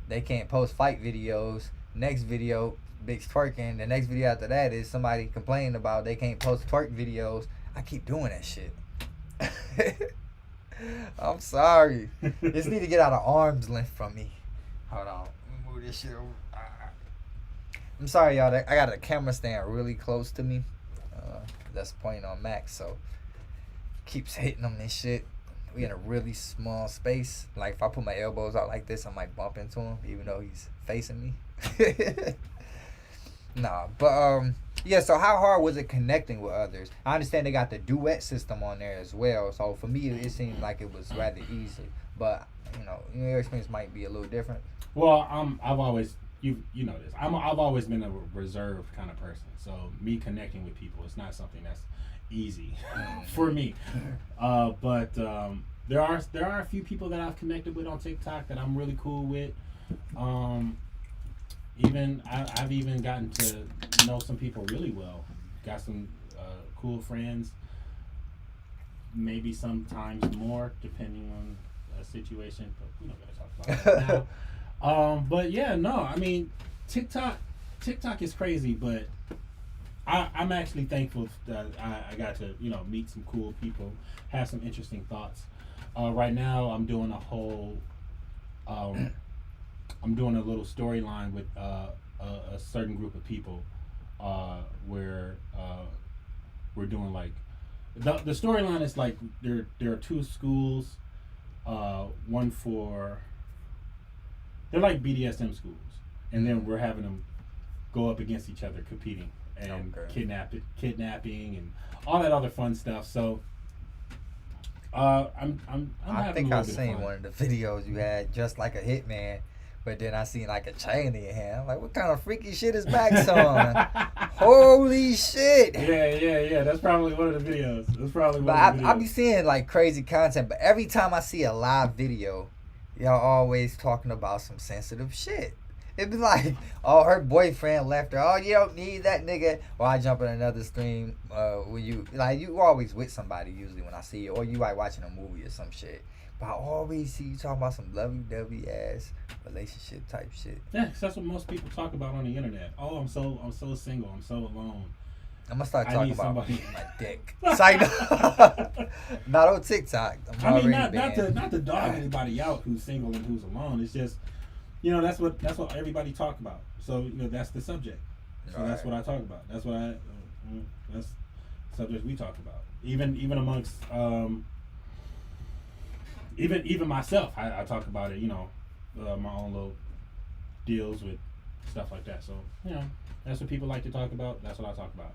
they can't post fight videos, next video bitch twerking, the next video after that is somebody complaining about they can't post twerk videos. I keep doing that shit. I'm sorry. This need to get out of arm's length from me. Hold on. Let me move this shit over. I'm sorry, y'all. I got a camera stand really close to me. That's pointing on Max, so keeps hitting him and shit. We in a really small space. Like if I put my elbows out like this, I might bump into him, even though he's facing me. Nah, but yeah. So how hard was it connecting with others? I understand they got the duet system on there as well. So for me, it seemed like it was rather easy. But your experience might be a little different. Well, I've always you know this. I've always been a reserved kind of person. So me connecting with people is not something that's easy for me. But there are a few people that I've connected with on TikTok that I'm really cool with. I've even gotten to know some people really well. Got some cool friends. Maybe sometimes more depending on the situation. But we don't gotta talk about that now. But yeah, no. I mean, TikTok is crazy, but I'm actually thankful that I got to meet some cool people, have some interesting thoughts. Right now, I'm doing a whole, I'm doing a little storyline with a certain group of people, where we're doing like the storyline is like there are two schools, one for they're like BDSM schools, and then we're having them go up against each other competing. And kidnapping and all that other fun stuff. So I'm I having think a I little bit of seen fun. one of the videos you had just like a hitman, but then I seen like a chain in your hand. I'm like, what kind of freaky shit is Max on? Holy shit! Yeah. That's probably one of the videos. But I be seeing like crazy content, but every time I see a live video, y'all always talking about some sensitive shit. It'd be like, oh, her boyfriend left her. Oh, you don't need that nigga. Or I jump in another stream when you always with somebody usually when I see you. Or you like watching a movie or some shit. But I always see you talking about some lovey-dovey ass relationship type shit. Yeah, 'cause that's what most people talk about on the internet. Oh, I'm so single. I'm so alone. I'm gonna start talking about somebody. my dick. Psych. Not on TikTok. I mean, not to dog anybody out who's single and who's alone. It's just, that's what everybody talk about. So that's the subject. So that's what I talk about. That's what that's subjects we talk about. Even amongst even myself, I talk about it. My own little deals with stuff like that. So that's what people like to talk about. That's what I talk about.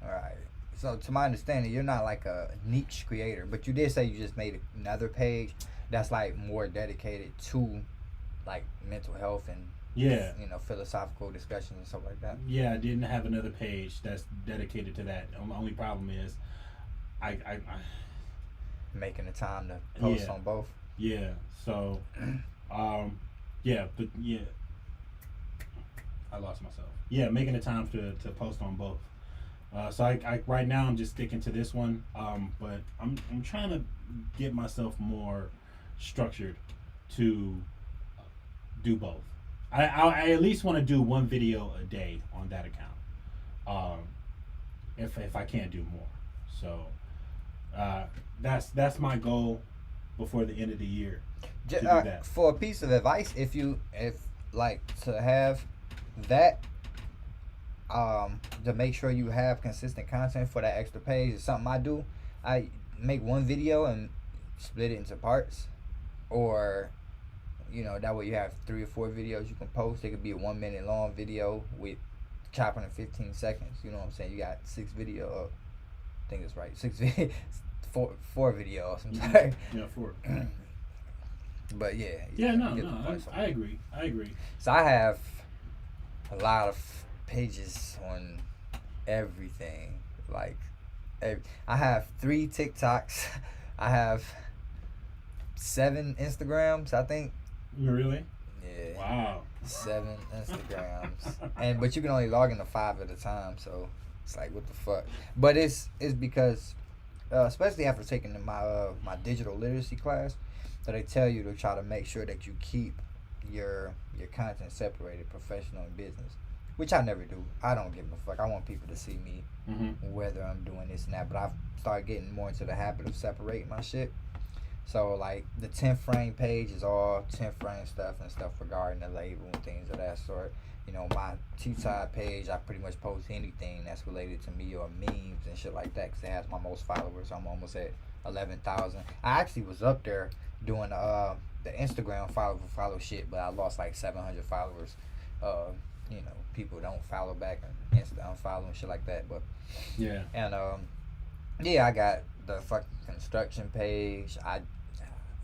All right. So to my understanding, you're not like a niche creator, but you did say you just made another page that's like more dedicated to like mental health and philosophical discussions and stuff like that. Yeah, I didn't have another page that's dedicated to that. The only problem is I making the time to post on both. Yeah. So I lost myself. Yeah, making the time to post on both. So I right now I'm just sticking to this one. But I'm trying to get myself more structured to do both. I at least want to do one video a day on that account. If I can't do more. So that's my goal before the end of the year. To do that. For a piece of advice, if like to have that to make sure you have consistent content for that extra page is something I do. I make one video and split it into parts, or that way you have 3 or 4 videos you can post. It could be a 1 minute long video with chopping in 15 seconds. You know what I'm saying? You got 6 video. I think it's right. 4 videos. I'm sorry. Yeah, 4. But yeah. No. I agree. So I have a lot of pages on everything. Like, I have 3 TikToks. I have 7 Instagrams, I think. Really? Yeah. Wow. 7 Instagrams, but you can only log into 5 at a time. So it's like, what the fuck? But it's because, especially after taking my digital literacy class, that they tell you to try to make sure that you keep your content separated, professional and business. Which I never do. I don't give a fuck. I want people to see me, whether I'm doing this and that. But I've started getting more into the habit of separating my shit. So, like, the 10th frame page is all 10th frame stuff and stuff regarding the label and things of that sort. You know, my T-side page, I pretty much post anything that's related to me or memes and shit like that because it has my most followers. I'm almost at 11,000. I actually was up there doing the Instagram follow shit, but I lost like 700 followers. You know, people don't follow back and unfollow and shit like that. But yeah, and yeah, I got the fucking construction page. I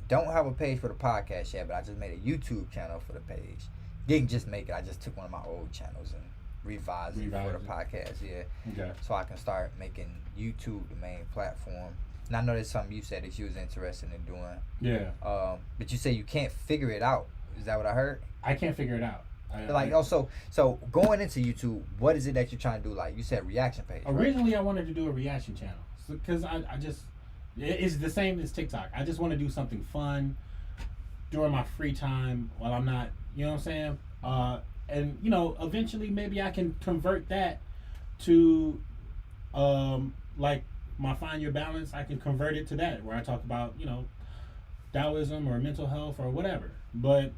don't have a page for the podcast yet, but I just made a YouTube channel for the page. Didn't just make it. I just took one of my old channels and revised it for the podcast. Yeah. Okay. So I can start making YouTube the main platform. And I know that's something you said that you was interested in doing. Yeah. But you say you can't figure it out. Is that what I heard? I can't figure it out. So going into YouTube, what is it that you're trying to do? Like you said, reaction page. Originally, right? I wanted to do a reaction channel because I just it's the same as TikTok. I just want to do something fun during my free time while I'm not, you know what I'm saying? And you know, eventually maybe I can convert that to like my Find Your Balance. I can convert it to that where I talk about, you know, Taoism or mental health or whatever. But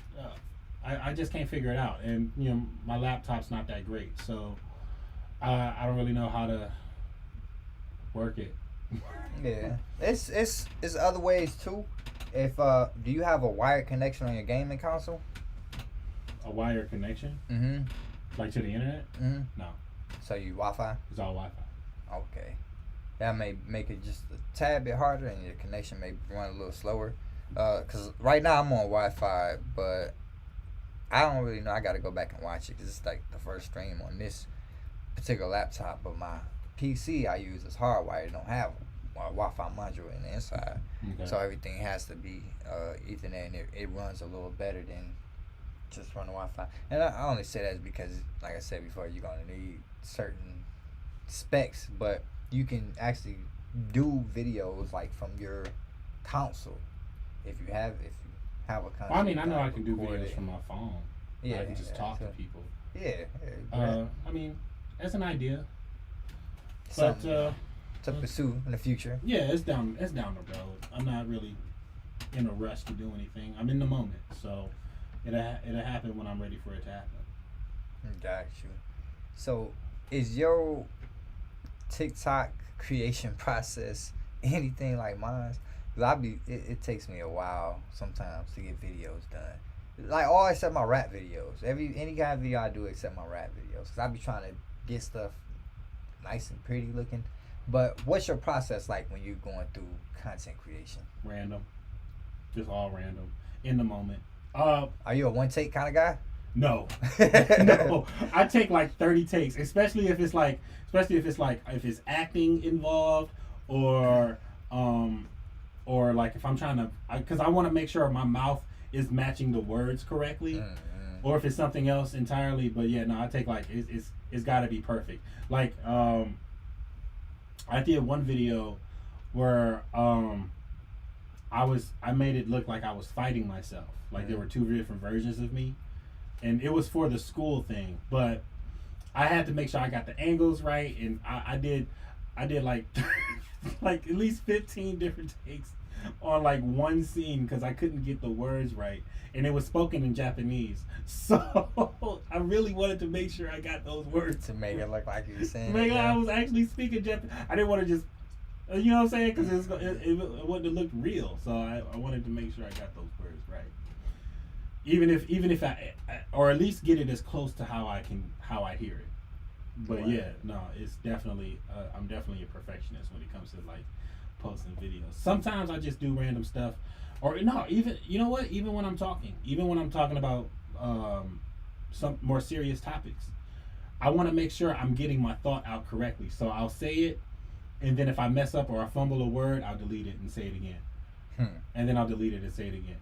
I just can't figure it out, and you know my laptop's not that great, so I don't really know how to work it. Yeah, it's other ways too. If do you have a wired connection on your gaming console? A wired connection? Mm-hmm. Like to the internet? Mm-hmm. No. So you Wi-Fi? It's all Wi-Fi. Okay. That may make it just a tad bit harder, and your connection may run a little slower. Cause right now I'm on Wi-Fi, but I don't really know. I got to go back and watch it because it's like the first stream on this particular laptop. But my PC I use is hardwired. It don't have a Wi-Fi module in the inside. Okay. So everything has to be Ethernet, and it runs a little better than just running Wi-Fi. And I only say that because, like I said before, you're going to need certain specs. But you can actually do videos like from your console if you have a console. Well, I mean, I know I can do videos from my phone. Yeah, I can just talk to people. Yeah. I mean, that's an idea. Something But to pursue in the future. yeah, it's down the road. I'm not really in a rush to do anything. I'm in the moment, so it'll happen when I'm ready for it to happen. Got you. So, is your TikTok creation process anything like mine? Cause it takes me a while sometimes to get videos done. Like all except my rap videos. Any kind of video I do except my rap videos. Cause I be trying to get stuff nice and pretty looking. But what's your process like when you're going through content creation? Random, just all random, in the moment. Are you a one take kind of guy? No, no. I take like 30 takes, especially if it's acting involved or like if I'm trying to, because I want to make sure my mouth is matching the words correctly, or if it's something else entirely. But yeah, no, I take like it's got to be perfect. Like I did one video where I made it look like I was fighting myself. Like there were 2 different versions of me, and it was for the school thing. But I had to make sure I got the angles right, and I did like like at least 15 different takes on like one scene because I couldn't get the words right, and it was spoken in Japanese. So I really wanted to make sure I got those words to make it look like you were saying. I was actually speaking Japanese. I didn't want to just, you know what I'm saying, because it wouldn't have looked real. So I wanted to make sure I got those words right. Even if I or at least get it as close to how I hear it. But right. Yeah, no, it's definitely I'm definitely a perfectionist when it comes to like posting videos. Sometimes I just do random stuff, or no, even you know what? Even when I'm talking about some more serious topics, I want to make sure I'm getting my thought out correctly. So I'll say it, and then if I mess up or I fumble a word, I'll delete it and say it again. And then I'll delete it and say it again.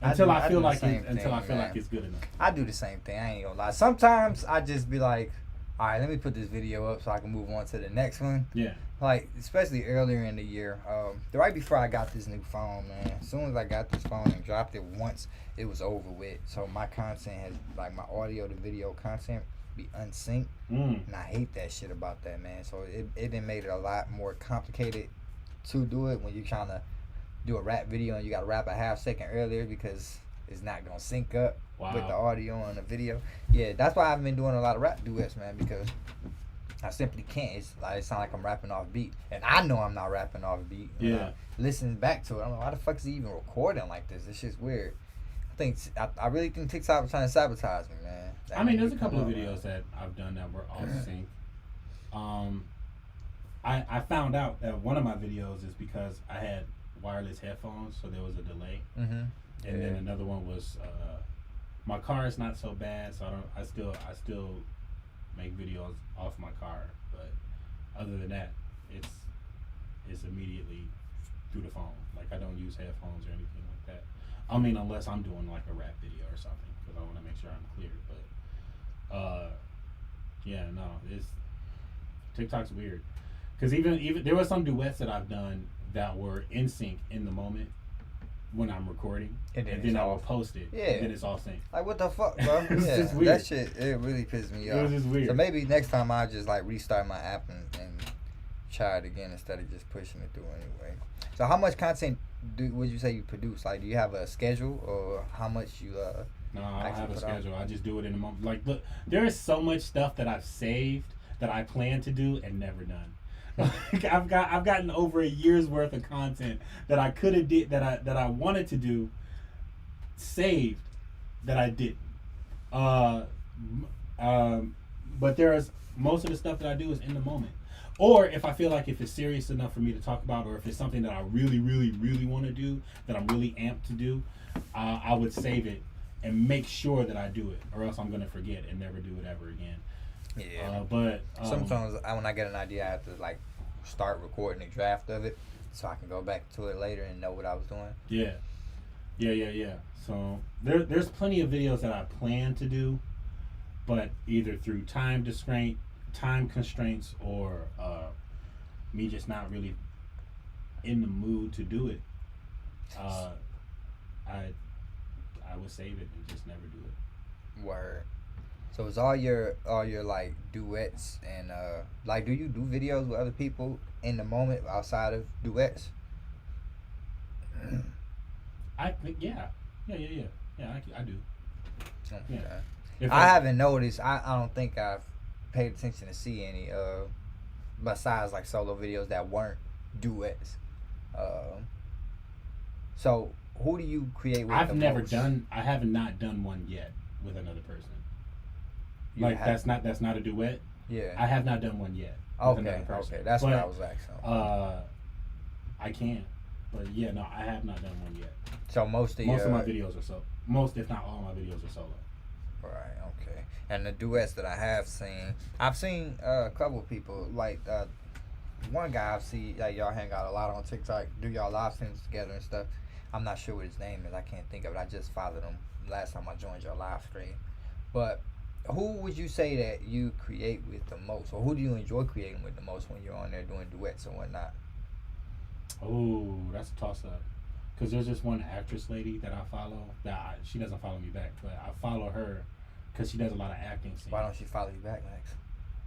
Until I feel like it's good enough. I do the same thing. I ain't gonna lie. Sometimes I just be like, all right, let me put this video up so I can move on to the next one. Yeah. Like, especially earlier in the year, right before I got this new phone, man. As soon as I got this phone and dropped it once, it was over with. So my content has, like, my audio to video content be unsynced. And I hate that shit about that, man. So it done made it a lot more complicated to do it when you're trying to do a rap video and you got to rap a half second earlier because it's not going to sync up with the audio and the video. Yeah, that's why I haven't been doing a lot of rap duets, man, because I simply can't. It's like, it sounds like I'm rapping off beat. And I know I'm not rapping off beat. Yeah. Listening back to it, I'm like, why the fuck is he even recording like this? This shit's weird. I really think TikTok was trying to sabotage me, man. I mean, there's a couple of videos that I've done that were off sync. I found out that one of my videos is because I had wireless headphones, so there was a delay. And then another one was my car is not so bad, so I still make videos off my car. But other than that, it's immediately through the phone. Like, I don't use headphones or anything like that. I mean, unless I'm doing like a rap video or something, because I want to make sure I'm clear. But yeah, no, TikTok's weird. Because even there were some duets that I've done that were in sync in the moment when I'm recording, and then I will post it. Yeah. And then it's all synced. Like, what the fuck, bro? It's Yeah, just weird. that shit, it really pissed me off. It was just weird. So maybe next time I'll just like restart my app and try it again instead of just pushing it through anyway. So how much content would you say you produce? Like, do you have a schedule or how much you No, I don't have a schedule. I just do it in a moment. Like, look, there is so much stuff that I've saved that I plan to do and never done. Like, I've gotten over a year's worth of content that I could have did that I wanted to do, saved that I didn't. But there's most of the stuff that I do is in the moment. Or if I feel like if it's serious enough for me to talk about, or if it's something that I really, really, really want to do, that I'm really amped to do, I would save it and make sure that I do it, or else I'm gonna forget and never do it ever again. Yeah. But sometimes when I get an idea, I have to like start recording a draft of it so I can go back to it later and know what I was doing. Yeah. So there's plenty of videos that I plan to do, but either through time constraints or me just not really in the mood to do it, I would save it and just never do it. Word. So it's all your like duets and like, do you do videos with other people in the moment outside of duets? I think yeah, I do. Okay. Yeah. I haven't noticed. I don't think I've paid attention to see any besides like solo videos that weren't duets. So who do you create with? I have not done one yet with another person. That's not a duet. Yeah. I have not done one yet. Okay. That's what I was asking. I can, but yeah, no, I have not done one yet. So most of my videos are most, if not all, my videos are solo. Right. Okay. And the duets that I have seen, I've seen a couple of people. Like one guy I've seen, like, y'all hang out a lot on TikTok, do y'all live streams together and stuff. I'm not sure what his name is. I can't think of it. I just followed him last time I joined your live stream. But who would you say that you create with the most, or who do you enjoy creating with the most when you're on there doing duets and whatnot? Oh, that's a toss up. Because there's this one actress lady that I follow she doesn't follow me back, but I follow her because she does a lot of acting scenes. Why don't she follow you back, Max?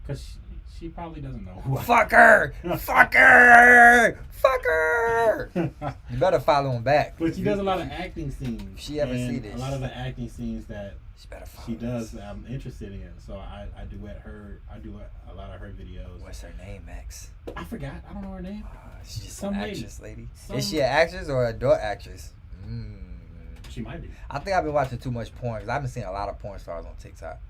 Because she probably doesn't know who Fuck her! Fuck her! Fuck her! You better follow him back. But she does a lot of acting scenes. If she ever see this, a lot of the acting scenes that she does, I'm interested in. So I duet her. I do a lot of her videos. What's her name, Max? I forgot. I don't know her name. She's just some actress lady. Some... Is she an actress or an adult actress? She might be. I think I've been watching too much porn because I've been seeing a lot of porn stars on TikTok.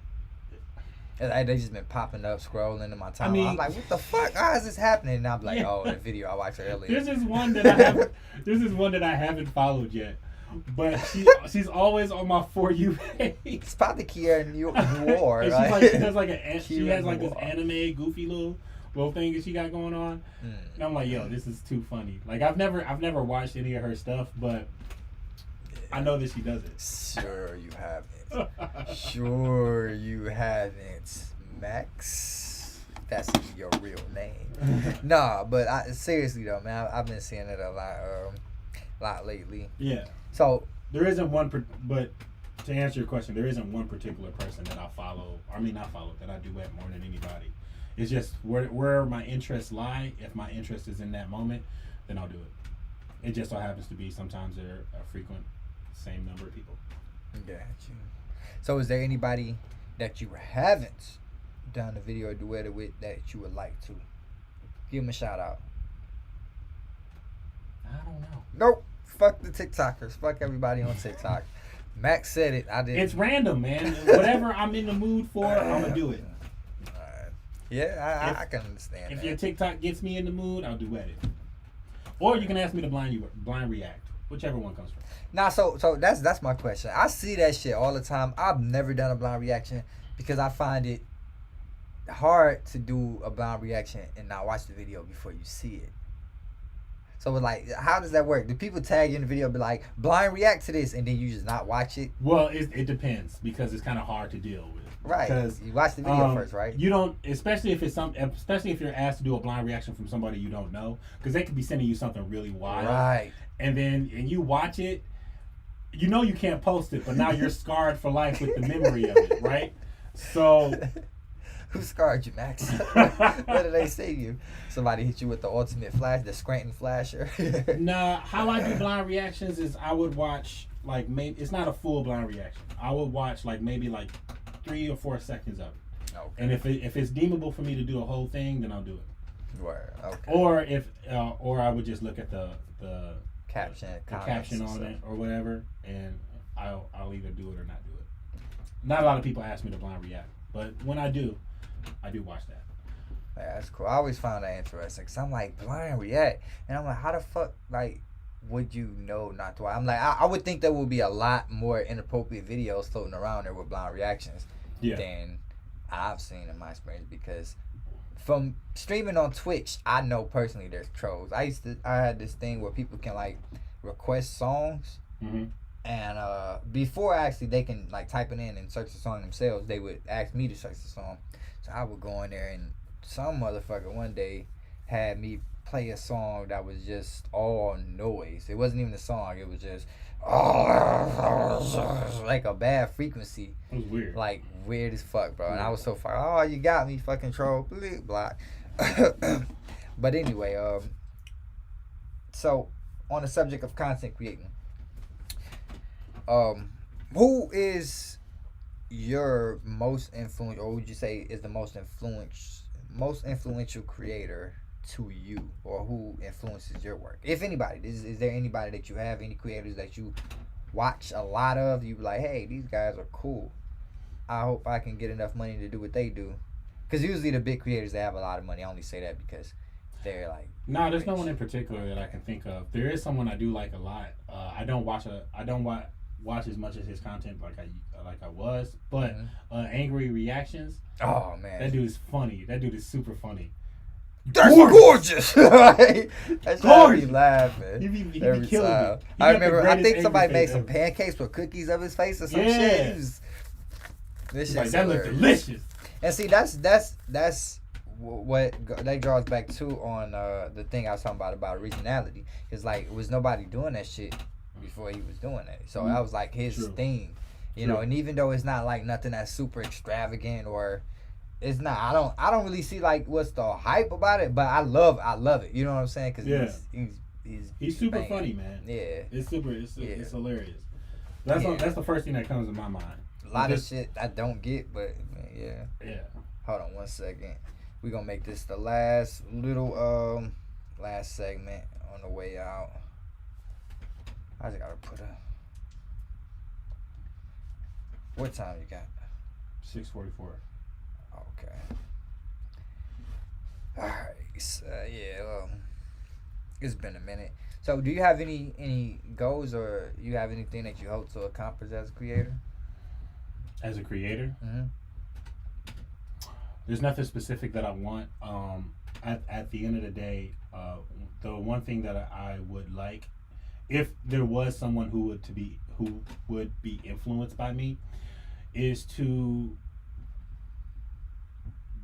They just been popping up, scrolling in my timeline. I'm like, what the fuck? How is this happening? And I'm like, oh, the video I watched earlier. There's this one that I haven't followed yet. but she's always on my For You page. It's probably Kiera Noir, And right? she does like she has like this Noir. anime goofy little thing that she got going on. And I'm like, yo, this is too funny. Like I've never watched any of her stuff, but I know that she does it. Sure you haven't. Sure you haven't, Max. That's your real name. Nah, but seriously though, man, I've been seeing it a lot lately. Yeah. So there isn't one, but to answer your question, there isn't one particular person that I follow. I mean, not follow, that I duet more than anybody. It's just where my interests lie. If my interest is in that moment, then I'll do it. It just so happens to be sometimes they're a frequent same number of people. Got you. So is there anybody that you haven't done a video or duetted with that you would like to? Give them a shout out. I don't know. Nope. Fuck the TikTokers. Fuck everybody on TikTok. Max said it. I didn't. It's random, man. Whatever I'm in the mood for, I'm gonna do it. Yeah, I can understand If that. your TikTok gets me in the mood, I'll duet it. Or you can ask me to blind react, whichever one comes first. Nah, so that's my question. I see that shit all the time. I've never done a blind reaction because I find it hard to do a blind reaction and not watch the video before you see it. So like, how does that work? Do people tag you in the video, be like, blind react to this, and then you just not watch it? Well, it depends because it's kind of hard to deal with. Right. Because You watch the video first, right? You don't, especially if you're asked to do a blind reaction from somebody you don't know, because they could be sending you something really wild. Right. And you watch it, you know you can't post it, but now you're scarred for life with the memory of it, right? So. Who scarred you, Max? What did they say to you? Somebody hit you with the ultimate flash, the Scranton flasher? Nah, how I do blind reactions is I would watch, like, maybe, it's not a full blind reaction. I would watch, like, maybe, like, 3 or 4 seconds of it. Okay. And if it's deemable for me to do a whole thing, then I'll do it. Word. Okay. Or I would just look at the caption, caption on it or whatever, and I'll either do it or not do it. Not a lot of people ask me to blind react, but when I do watch that. Yeah, that's cool. I always found that interesting because I'm like, blind react, and I'm like, how the fuck, like, would you know not to watch? I'm like, I would think there would be a lot more inappropriate videos floating around there with blind reactions than I've seen in my experience, because from streaming on Twitch, I know personally there's trolls. I had this thing where people can like request songs, and before actually they can like type it in and search the song themselves, they would ask me to search the song. So I would go in there, and some motherfucker one day had me play a song that was just all noise. It wasn't even a song. It was just like a bad frequency. It was weird. Like weird as fuck, bro. And I was so far. Oh, you got me, fucking troll. Bleep, block. But anyway, so on the subject of content creating, who is your most influential, or would you say is the most influential creator to you, or who influences your work? If anybody, is there anybody that you have, any creators that you watch a lot of, you be like, hey, these guys are cool, I hope I can get enough money to do what they do? Because usually the big creators, they have a lot of money. I only say that because they're like, no, there's no one in particular that I can think of. There is someone I do like a lot. I don't watch as much of his content like I was, but Angry Reactions. Oh man, that dude is funny. That dude is super funny. That's gorgeous. That's how me laughing. He be every killing time. me. I remember. I think somebody made some pancakes with cookies of his face or some shit. This shit's like, that looked delicious. And see, that's what that draws back to on the thing I was talking about originality. It's like it was nobody doing that shit before he was doing that. So that was like his thing, you know. And even though it's not like nothing that's super extravagant, or it's not, I don't really see like what's the hype about it, but I love it. You know what I'm saying? Because he's super banging. Funny, man. Yeah, it's hilarious. That's the first thing that comes to my mind. A lot of shit I don't get, but yeah. Hold on 1 second. We're gonna make this the last little last segment on the way out. I just gotta put what time you got? 6:44. Okay. Alright. So, it's been a minute. So, do you have any goals, or you have anything that you hope to accomplish as a creator? As a creator, Mm-hmm. there's nothing specific that I want. At the end of the day, the one thing that I would like, if there was someone who would be influenced by me, is to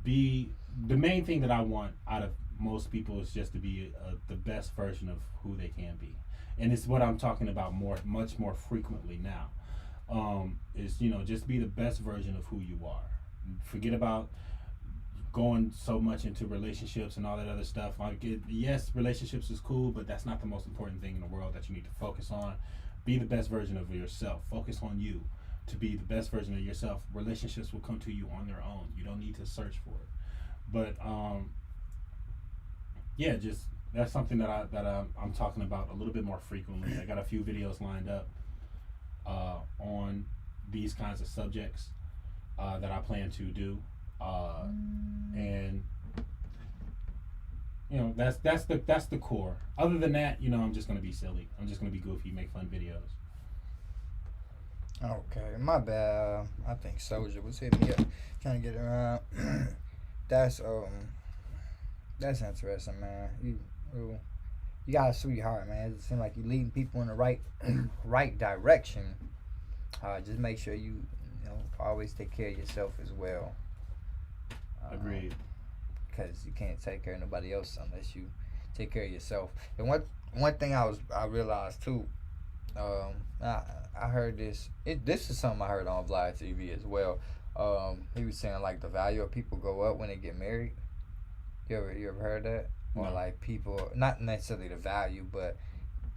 be the main thing that I want out of most people is just to be the best version of who they can be, and it's what I'm talking about much more frequently now. Is just be the best version of who you are. Forget about going so much into relationships and all that other stuff. Yes, relationships is cool, but that's not the most important thing in the world that you need to focus on. Be the best version of yourself. Focus on you to be the best version of yourself. Relationships will come to you on their own. You don't need to search for it. But yeah, just that's something I'm talking about a little bit more frequently. I got a few videos lined up on these kinds of subjects that I plan to do. And that's the core. Other than that, I'm just gonna be silly. I'm just gonna be goofy, make fun videos. Okay, my bad. I think Soldier was hitting me up, trying to get around. that's that's interesting, man. You got a sweetheart, man. It seems like you're leading people in the right direction. Just make sure you always take care of yourself as well. Agreed. Because you can't take care of nobody else unless you take care of yourself. And one thing I realized too, I heard this. This is something I heard on Vlad TV as well. He was saying like the value of people go up when they get married. You ever heard that? No. Or like people, not necessarily the value, but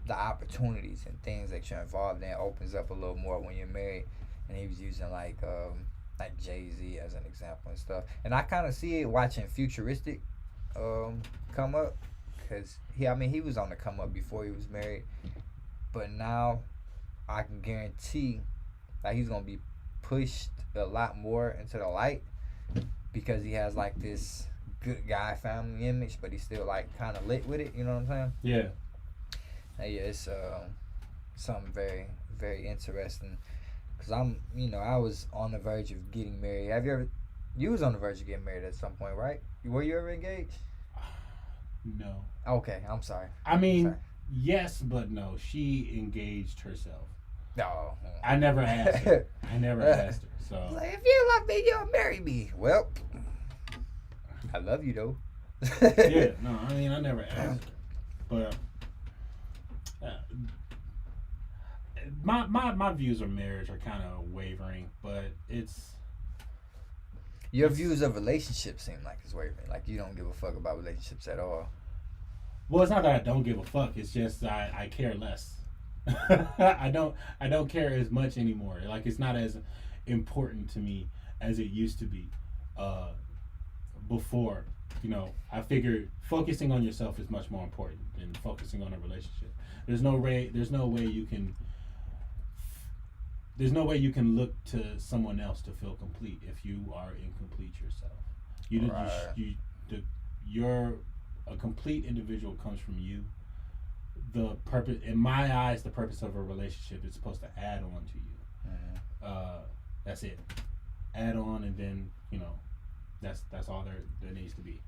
the opportunities and things that you're involved in opens up a little more when you're married. And he was using like Jay-Z as an example and stuff. And I kind of see it watching Futuristic come up, because he was on the come up before he was married, but now I can guarantee that he's gonna be pushed a lot more into the light, because he has like this good guy family image, but he's still like kind of lit with it. You know what I'm saying? Yeah. And yeah, it's something very, very interesting. Cause I was on the verge of getting married. You was on the verge of getting married at some point, right? Were you ever engaged? No. Okay, I'm sorry. I mean, yes, but no. She engaged herself. No. I never asked her. So like, if you love me, you'll marry me. Well, I love you though. yeah, no, I mean, I never asked her, but my views on marriage are kind of wavering, but your views of relationships seem like it's wavering. Like you don't give a fuck about relationships at all. Well, it's not that I don't give a fuck. It's just I care less. I don't care as much anymore. Like it's not as important to me as it used to be before. I figured focusing on yourself is much more important than focusing on a relationship. There's no way you can look to someone else to feel complete if you are incomplete yourself. You're a complete individual comes from you. The purpose, in my eyes, the purpose of a relationship is supposed to add on to you. Mm-hmm. That's it. Add on, and then that's all there needs to be.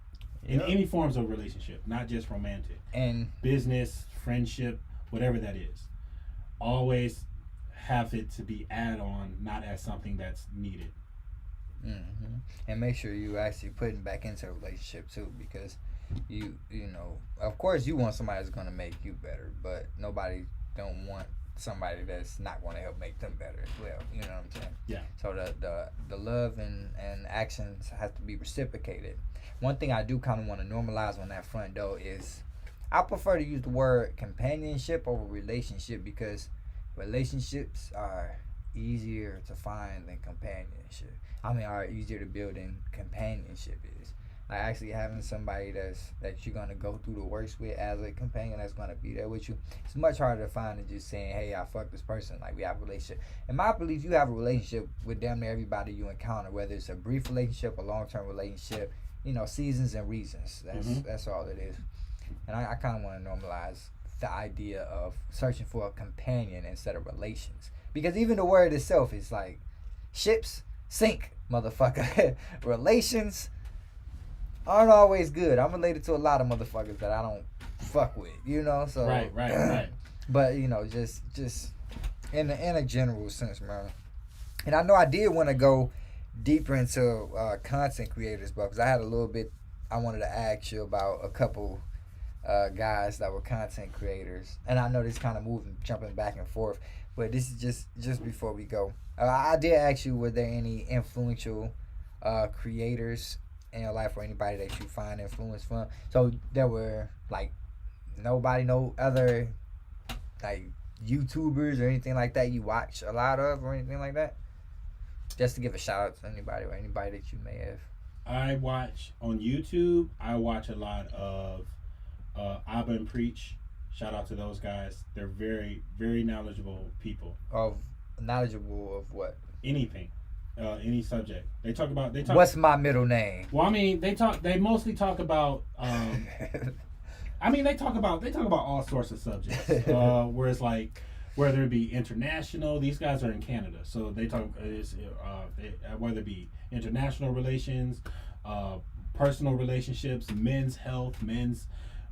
In any forms of relationship, not just romantic. And business, friendship, whatever that is. Always have it to be add on, not as something that's needed. Mm-hmm. And make sure you actually putting back into a relationship too, because you of course you want somebody that's gonna make you better, but nobody don't want somebody that's not going to help make them better as well. You know what I'm saying? Yeah. So the love and actions have to be reciprocated. One thing I do kind of want to normalize on that front though is I prefer to use the word companionship over relationship, because relationships are easier to find than companionship. Are easier to build than companionship is. Like actually having somebody that you're gonna go through the worst with as a companion, that's gonna be there with you. It's much harder to find than just saying, "Hey, I fuck this person." Like we have a relationship. In my belief, you have a relationship with damn near everybody you encounter, whether it's a brief relationship, a long-term relationship. Seasons and reasons. That's all it is. And I kind of want to normalize the idea of searching for a companion instead of relations. Because even the word itself is like ships sink, motherfucker. Relations aren't always good. I'm related to a lot of motherfuckers that I don't fuck with, you know. So Right. But you know, just in a general sense, man. And I know I did want to go deeper into content creators, but because I had a little bit, I wanted to ask you about a couple guys that were content creators, and I know this kind of moving, jumping back and forth, but this is just before we go. I did ask you, were there any influential creators in your life or anybody that you find influence from? So there were like nobody, no other like YouTubers or anything like that you watch a lot of or anything like that? Just to give a shout out to anybody or anybody that you may have. I watch on YouTube. I watch a lot of Abba and Preach. Shout out to those guys. They're very, very knowledgeable people. Knowledgeable of what? Anything, any subject. They talk. What's my middle name? Well, I mean, they mostly talk about. They talk about all sorts of subjects. Where it's like, whether it be international, these guys are in Canada, so they talk. Whether it be international relations, personal relationships, men's health, men's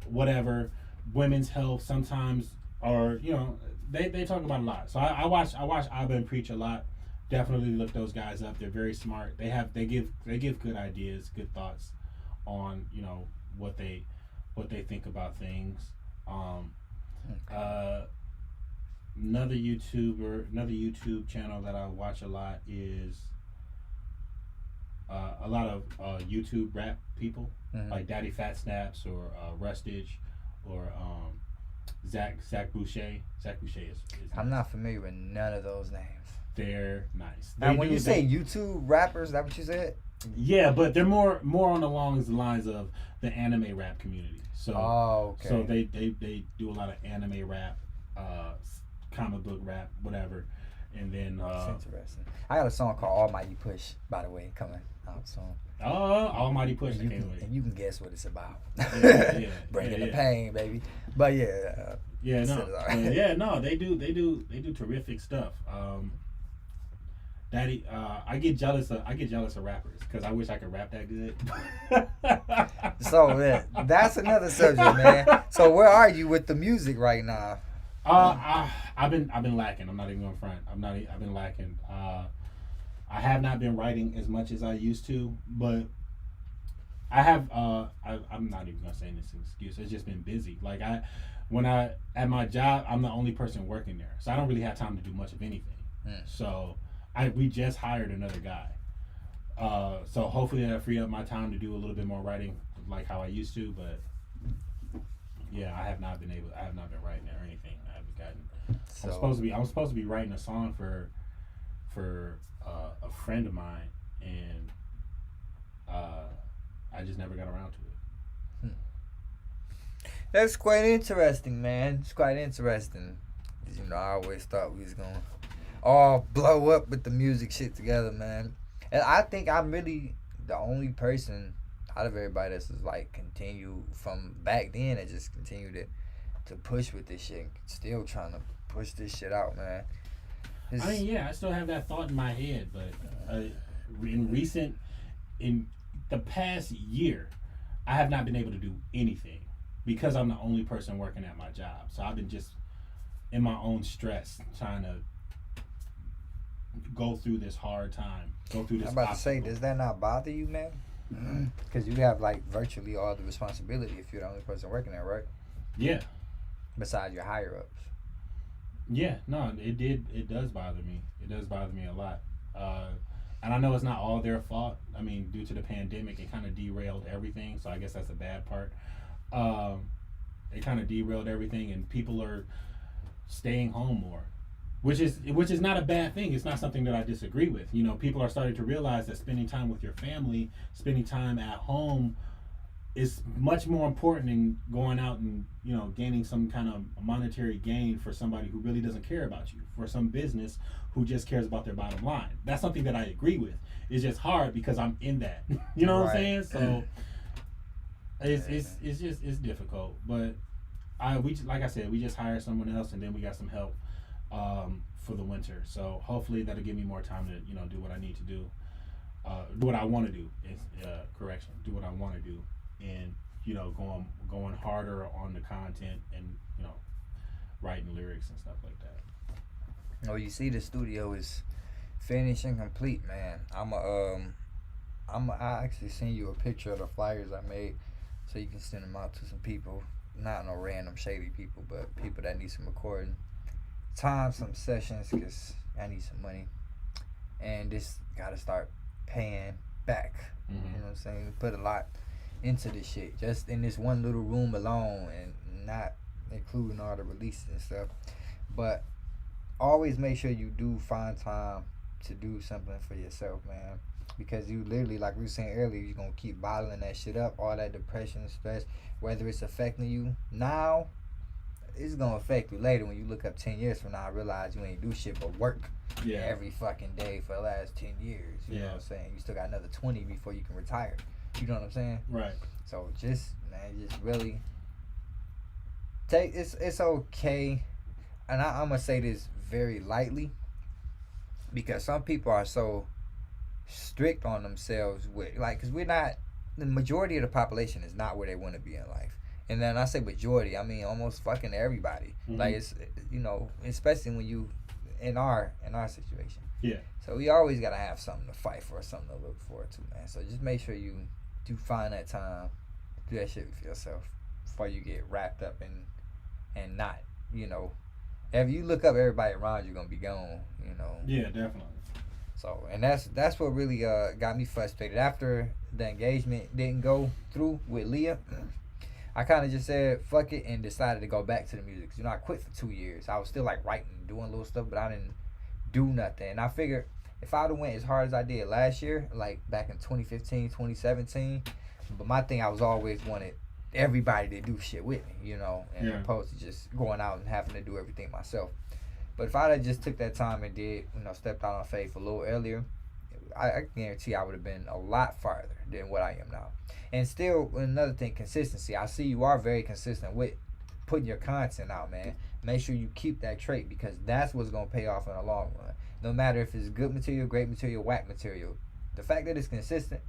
whatever, women's health. Sometimes, or they talk about a lot. So I watch Abba and Preach a lot. Definitely look those guys up. They're very smart. They give good ideas, good thoughts on what they think about things. Another YouTube channel that I watch a lot is a lot of YouTube rap people, like Daddy Fat Snaps or Rustage or Zach Boucher. Zach Boucher is I'm not familiar with none of those names. They're nice. Now, when you say YouTube rappers, is that what you said? Yeah, but they're more on the lines of the anime rap community. So, okay. So they do a lot of anime rap, comic book rap, whatever, and then. That's interesting. I got a song called "Almighty Push," by the way, coming out soon. Almighty Push! And you can guess what it's about. Yeah. Bringing the pain, baby. But yeah. No, they do terrific stuff. Daddy, I get jealous of rappers because I wish I could rap that good. So that's another subject, man. So where are you with the music right now? I've been lacking. I'm not even gonna front. I've been lacking. I have not been writing as much as I used to, but I have. I'm not even gonna say this excuse. It's just been busy. Like at my job, I'm the only person working there, so I don't really have time to do much of anything. So. We just hired another guy, so hopefully that'll free up my time to do a little bit more writing, like how I used to. But yeah, I have not been writing or anything. I haven't gotten. So, I'm supposed to be writing a song for a friend of mine, and I just never got around to it. That's quite interesting, man. It's quite interesting. I always thought we was gonna all blow up with the music shit together, man. And I think I'm really the only person out of everybody that's just like continue from back then and just continue to push with this shit and still trying to push this shit out, man. I still have that thought in my head, but in the past year, I have not been able to do anything because I'm the only person working at my job. So I've been just in my own stress trying to go through this hard time. I'm about to say, does that not bother you, man? Because you have like virtually all the responsibility if you're the only person working there, right? Yeah. Besides your higher ups. Yeah, no, it does bother me. It does bother me a lot. And I know it's not all their fault. I mean, due to the pandemic, it kind of derailed everything. So I guess that's a bad part. It kind of derailed everything, and people are staying home more. Which is not a bad thing. It's not something that I disagree with. People are starting to realize that spending time with your family, spending time at home, is much more important than going out and gaining some kind of monetary gain for somebody who really doesn't care about you, for some business who just cares about their bottom line. That's something that I agree with. It's just hard because I'm in that. You know what I'm saying? So it's difficult, but like I said, we just hired someone else, and then we got some help for the winter. So hopefully that'll give me more time to do what I need to do, do what I want to do. Is do what I want to do, and going harder on the content and writing lyrics and stuff like that. Oh, you see, the studio is finished and complete, man. I actually send you a picture of the flyers I made, so you can send them out to some people, not no random shady people, but people that need some recording time, some sessions, cause I need some money, and this gotta start paying back. You know what I'm saying? We put a lot into this shit, just in this one little room alone, and not including all the releases and stuff. But always make sure you do find time to do something for yourself, man. Because you literally, like we were saying earlier, you're going to keep bottling that shit up, all that depression, stress, whether it's affecting you now, it's going to affect you later when you look up 10 years from now and realize you ain't do shit but work every fucking day for the last 10 years. You know what I'm saying? You still got another 20 before you can retire. You know what I'm saying? Right. So just really take, it's okay. And I'm going to say this very lightly, because some people are so strict on themselves with, like, because the majority of the population is not where they want to be in life. And then I say majority, I mean almost fucking everybody. Like, it's, especially when you in our situation. Yeah. So we always gotta have something to fight for, something to look forward to, man. So just make sure you do find that time, do that shit for yourself before you get wrapped up and not, if you look up, everybody around you gonna be gone, Yeah, definitely. So, and that's what really got me frustrated. After the engagement didn't go through with Leah, I kind of just said fuck it and decided to go back to the music. I quit for 2 years. I was still like writing, doing little stuff, but I didn't do nothing. And I figured if I would have went as hard as I did last year, like back in 2015, 2017, but my thing, I was always wanted everybody to do shit with me, and opposed to just going out and having to do everything myself. But if I had just took that time and did, stepped out on faith a little earlier, I guarantee I would have been a lot farther than what I am now. And still, another thing, consistency. I see you are very consistent with putting your content out, man. Make sure you keep that trait, because that's what's going to pay off in the long run. No matter if it's good material, great material, whack material. The fact that it's consistent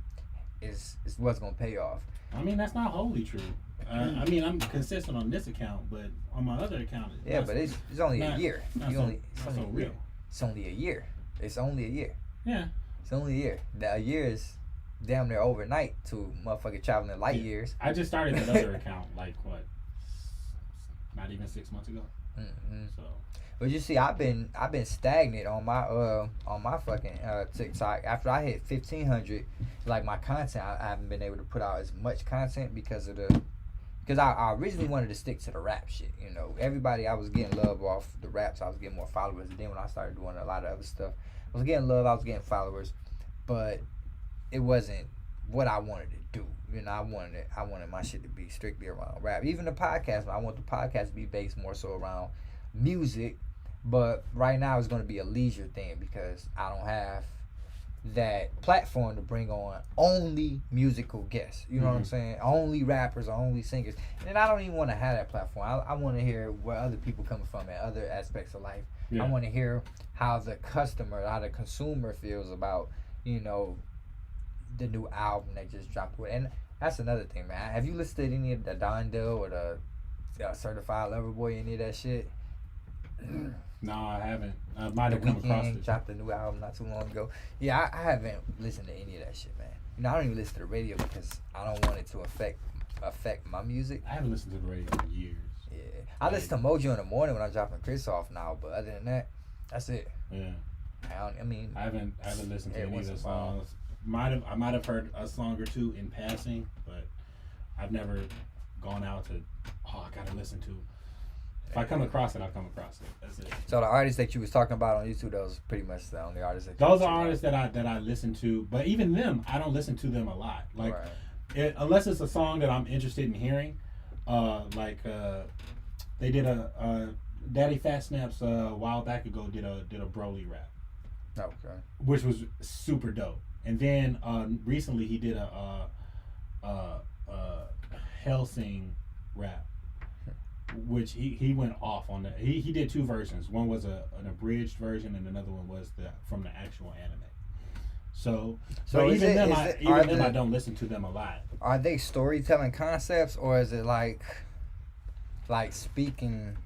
is what's going to pay off. I mean, that's not wholly true. I mean, I'm consistent on this account, but on my other account, but it's only a year. It's only a year. It's only a year. Yeah. It's only a year. Now, a year is damn near overnight to motherfucking traveling light years. I just started that other account, like, what, not even 6 months ago. So. But you see, I've been stagnant on my fucking TikTok. After I hit 1,500, like, my content, I haven't been able to put out as much content because I originally wanted to stick to the rap shit. Everybody, I was getting love off the raps. I was getting more followers. And then when I started doing a lot of other stuff, I was getting love. I was getting followers, but it wasn't what I wanted to do. I wanted my shit to be strictly around rap. Even the podcast, I want the podcast to be based more so around music. But right now it's going to be a leisure thing, because I don't have that platform to bring on only musical guests. You know what I'm saying? Only rappers, only singers. And I don't even want to have that platform. I want to hear where other people coming from at other aspects of life. Yeah. I want to hear how the consumer feels about, the new album that just dropped. And that's another thing, man. Have you listened to any of the Dondo or the Certified Lover Boy, any of that shit? No, I haven't. I might have come across it. Dropped a new album not too long ago. Yeah, I haven't listened to any of that shit, man. I don't even listen to the radio because I don't want it to affect my music. I haven't listened to the radio in years. Yeah, I listen to Mojo in the morning when I'm dropping Chris off now, but other than that, that's it. Yeah. I haven't listened to any of the songs. I might have heard a song or two in passing, but I've never gone out to. I gotta listen to. If I come across it, I'll come across it. That's it. So the artists that you was talking about on YouTube, those pretty much the only artists that those are artists that I listen to. But even them, I don't listen to them a lot. Like, unless it's a song that I'm interested in hearing. They did a Daddy Fat Snaps a while back ago did a Broly rap. Okay. Which was super dope. And then recently he did a Helsing rap. which he went off on the. He did two versions. One was an abridged version, and another one was from the actual anime. So even them, I don't listen to them a lot. Are they storytelling concepts, or is it like speaking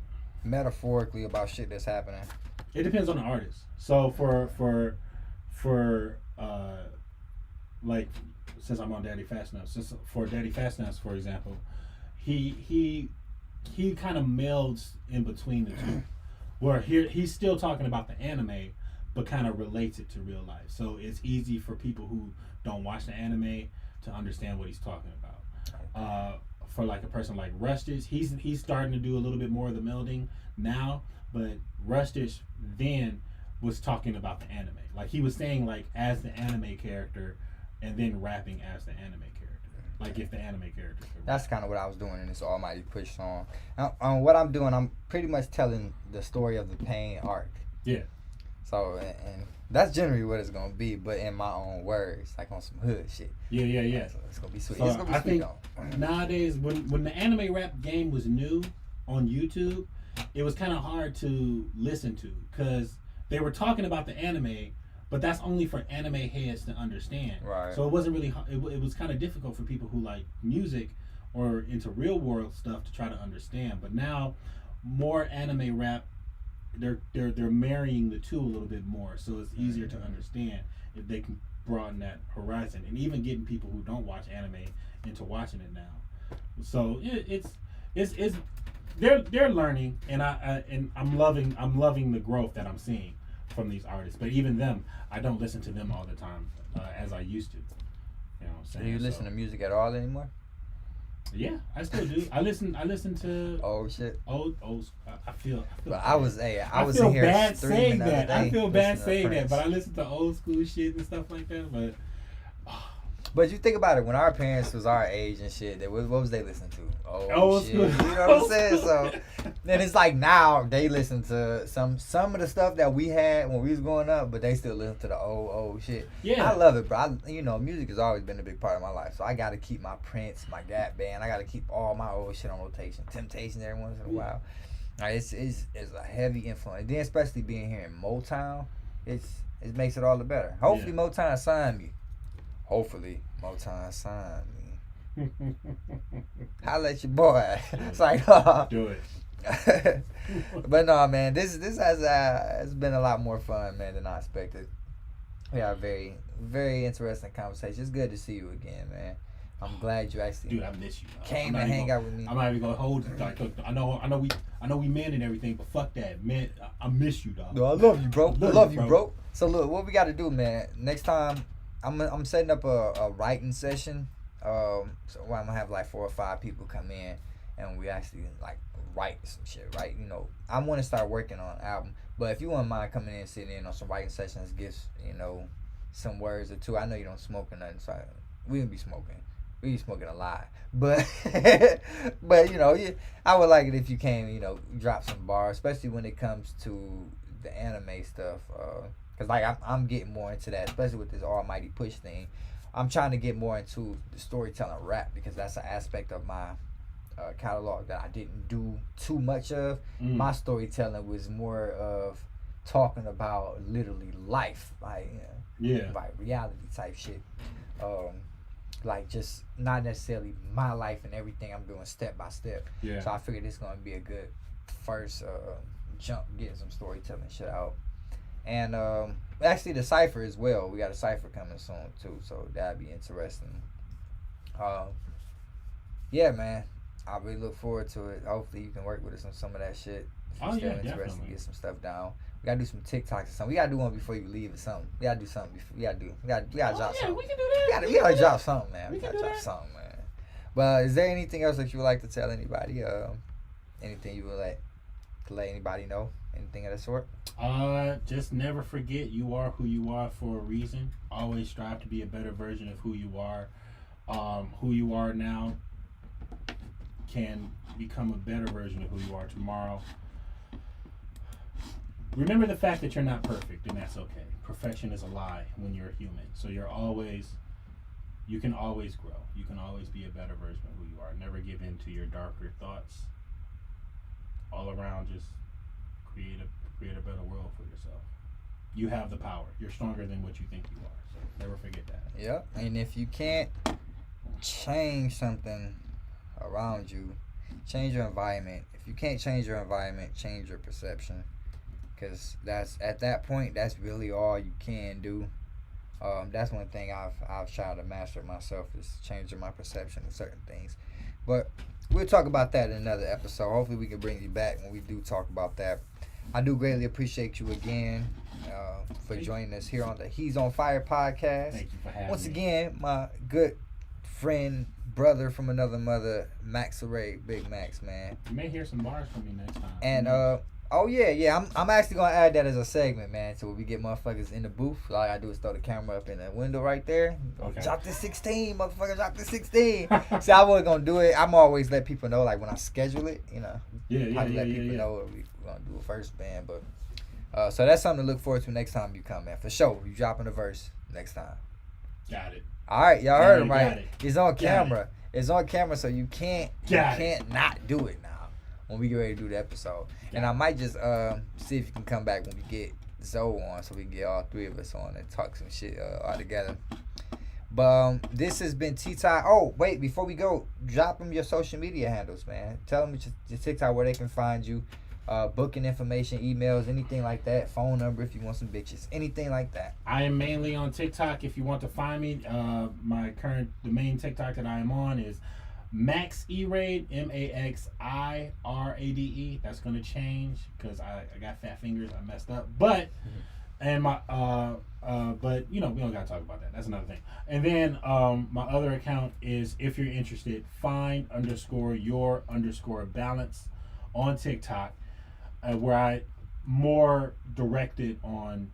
metaphorically about shit that's happening? It depends on the artist. So for like, since I'm on Daddy Fast Now, for Daddy Fast Now, for example, he kind of melds in between the two, where here he's still talking about the anime, but kind of relates it to real life. So it's easy for people who don't watch the anime to understand what he's talking about. For like a person like Rustage, he's starting to do a little bit more of the melding now, but Rustage then was talking about the anime. Like he was saying like as the anime character, and then rapping as the anime character. Like if the anime character. That's kind of what I was doing in this Almighty Push song. What I'm doing, I'm pretty much telling the story of the Pain arc. Yeah. So, and that's generally what it's going to be, but in my own words, like on some hood shit. Yeah. So it's going to be sweet. So it's going to be sweet, think nowadays, when the anime rap game was new on YouTube, it was kind of hard to listen to because they were talking about the anime, but that's only for anime heads to understand. Right. So it wasn't really, it was kind of difficult for people who like music or into real world stuff to try to understand. But now, more anime rap, they're marrying the two a little bit more, so it's easier to understand if they can broaden that horizon, and even getting people who don't watch anime into watching it now. So it's they're learning, and I'm loving the growth that I'm seeing from these artists. But even them, I don't listen to them all the time as I used to. You know what I'm saying? Do you listen to music at all anymore? Yeah, I still do. I listen to old shit. Old. I feel. But I was in here bad saying that. I feel bad saying that, but I listen to old school shit and stuff like that. But you think about it, when our parents was our age and shit, what was they listening to? Old shit. school. You know what I'm saying? So then it's like now they listen to some of the stuff that we had when we was growing up, but they still listen to the old shit. Yeah. I love it, bro. Music has always been a big part of my life. So I gotta keep my Prince, my Gap Band. I gotta keep all my old shit on rotation. Temptations every once in a while. Like, it's a heavy influence. And then especially being here in Motown, it makes it all the better. Hopefully Motown sign me. Hopefully Motown sign me. Holla at your boy. It's like, do it. But no, man, this has been a lot more fun, man, than I expected. We had a very, very interesting conversation. It's good to see you again, man. I'm glad you actually, dude, I miss you. Came and hang out with me. I'm not even gonna hold you. Like, I know we men and everything, but fuck that, man. I miss you, dog. No, I love you, bro. I love you, bro. So look, what we got to do, man. Next time, I'm setting up a writing session. So I'm gonna have like 4 or 5 people come in, and we actually like write some shit, right? I want to start working on an album. But if you wouldn't mind coming in and sitting in on some writing sessions, give some words or two. I know you don't smoke or nothing, so we gonna be smoking. We be smoking a lot, but I would like it if you came, drop some bars, especially when it comes to the anime stuff. Cause like I'm getting more into that, especially with this Almighty Push thing. I'm trying to get more into the storytelling rap because that's an aspect of my catalog that I didn't do too much of. My storytelling was more of talking about literally life, like like reality type shit. Like just not necessarily my life and everything I'm doing step by step. Yeah. So I figured this is gonna be a good first jump, getting some storytelling shit out. And actually the cipher as well. We got a cipher coming soon too, so that'd be interesting. Yeah, man. I really look forward to it. Hopefully you can work with us on some of that shit. Oh yeah, interesting, definitely. get some stuff down. We gotta do some TikToks or something. We gotta do one before you leave or something. We gotta do something before. We gotta drop something. We can do that. We gotta drop something, man. We gotta can do drop that. something, man. But is there anything else that you would like to tell anybody? Anything you would let anybody know? Anything of that sort? Just never forget you are who you are for a reason. Always strive to be a better version of who you are. Who you are now can become a better version of who you are tomorrow. Remember the fact that you're not perfect, and that's okay. Perfection is a lie when you're a human. So you can always grow. You can always be a better version of who you are. Never give in to your darker thoughts. all around just create a better world for yourself. You have the power. You're stronger than what you think you are. So never forget that. Yep. And if you can't change something around you, change your environment. If you can't change your environment, change your perception. Because that's at that point, that's really all you can do. That's one thing I've tried to master myself, is changing my perception of certain things. But we'll talk about that in another episode. Hopefully we can bring you back when we do talk about that. I do greatly appreciate you again for joining us here on the He's on Fire podcast. Thank you for having me. Once again, my good friend, brother from another mother, Maxurade, Big Max, man. You may hear some bars from me next time. And oh yeah, I'm actually gonna add that as a segment, man. So when we get motherfuckers in the booth, all I gotta do is throw the camera up in the window right there. Okay. Drop this 16, motherfucker, drop this 16. See, I wasn't gonna do it. I'm always let people know, like when I schedule it, you know. Let people know what we're gonna do a first band, but so that's something to look forward to next time you come, man. For sure, you dropping a verse next time. Got it. All right, y'all heard him right. It. It's on camera. It's on camera, so you can't not do it now when we get ready to do the episode. And I might just see if you can come back when we get Zoe on, so we can get all three of us on and talk some shit all together. But this has been T-Ty. Oh, wait, before we go, drop them your social media handles, man. Tell them your TikTok where they can find you. Booking information, emails, anything like that. Phone number if you want some bitches. Anything like that. I am mainly on TikTok. If you want to find me, the main TikTok that I am on is Maxurade, Maxirade. That's gonna change because I got fat fingers. I messed up, but and my but you know, we don't gotta talk about that. That's another thing. And then my other account is, if you're interested, find_your_balance on TikTok, where I more directed on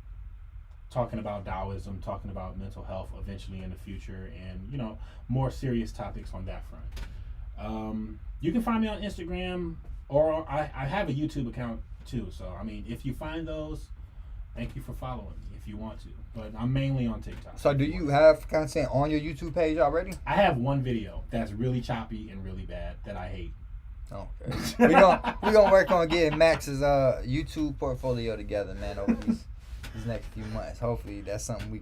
talking about Taoism, talking about mental health eventually in the future, and you know, more serious topics on that front. You can find me on Instagram, or I have a YouTube account too. So I mean, if you find those, thank you for following me if you want to. But I'm mainly on TikTok. So do you have content on your YouTube page already? I have one video that's really choppy and really bad that I hate. Okay. we gonna work on getting Max's YouTube portfolio together, man, over these next few months. Hopefully that's something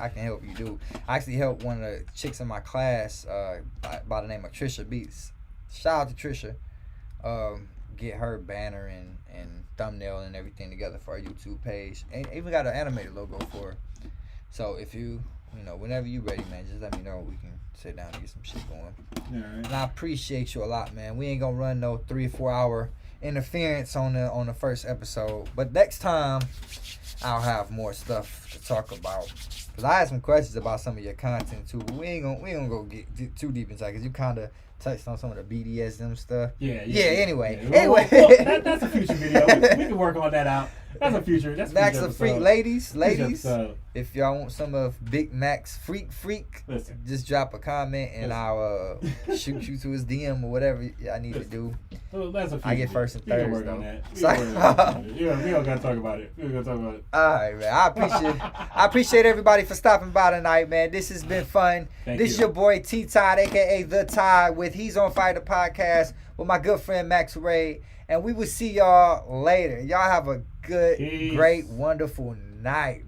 I can help you do. I actually helped one of the chicks in my class by the name of Trisha Beats. Shout out to Trisha. Get her banner and thumbnail and everything together for our YouTube page. And even got an animated logo for her. So if you whenever you ready, man, just let me know. We can sit down and get some shit going. Yeah, right. And I appreciate you a lot, man. We ain't gonna run no 3 or 4 hour interference on the first episode, but next time I'll have more stuff to talk about. Cause I had some questions about some of your content too, but we ain't gonna go get too deep inside, cause you kind of touched on some of the BDSM stuff. Yeah. Anyway. Well, that's a future video. We can work on that out. That's a future. That's Max a freak, ladies. Episode. If y'all want some of Big Max freak, listen, just drop a comment and I'll shoot you to his DM or whatever I need to do. Well, that's a future. I get first and third. Work on that. We don't gotta talk about it. All right, man. I appreciate everybody for stopping by tonight, man. This has been fun. This is your boy T-Tide, aka The Tide, with He's on Fire the podcast with my good friend Maxurade. And we will see y'all later. Y'all have a good, great, wonderful night.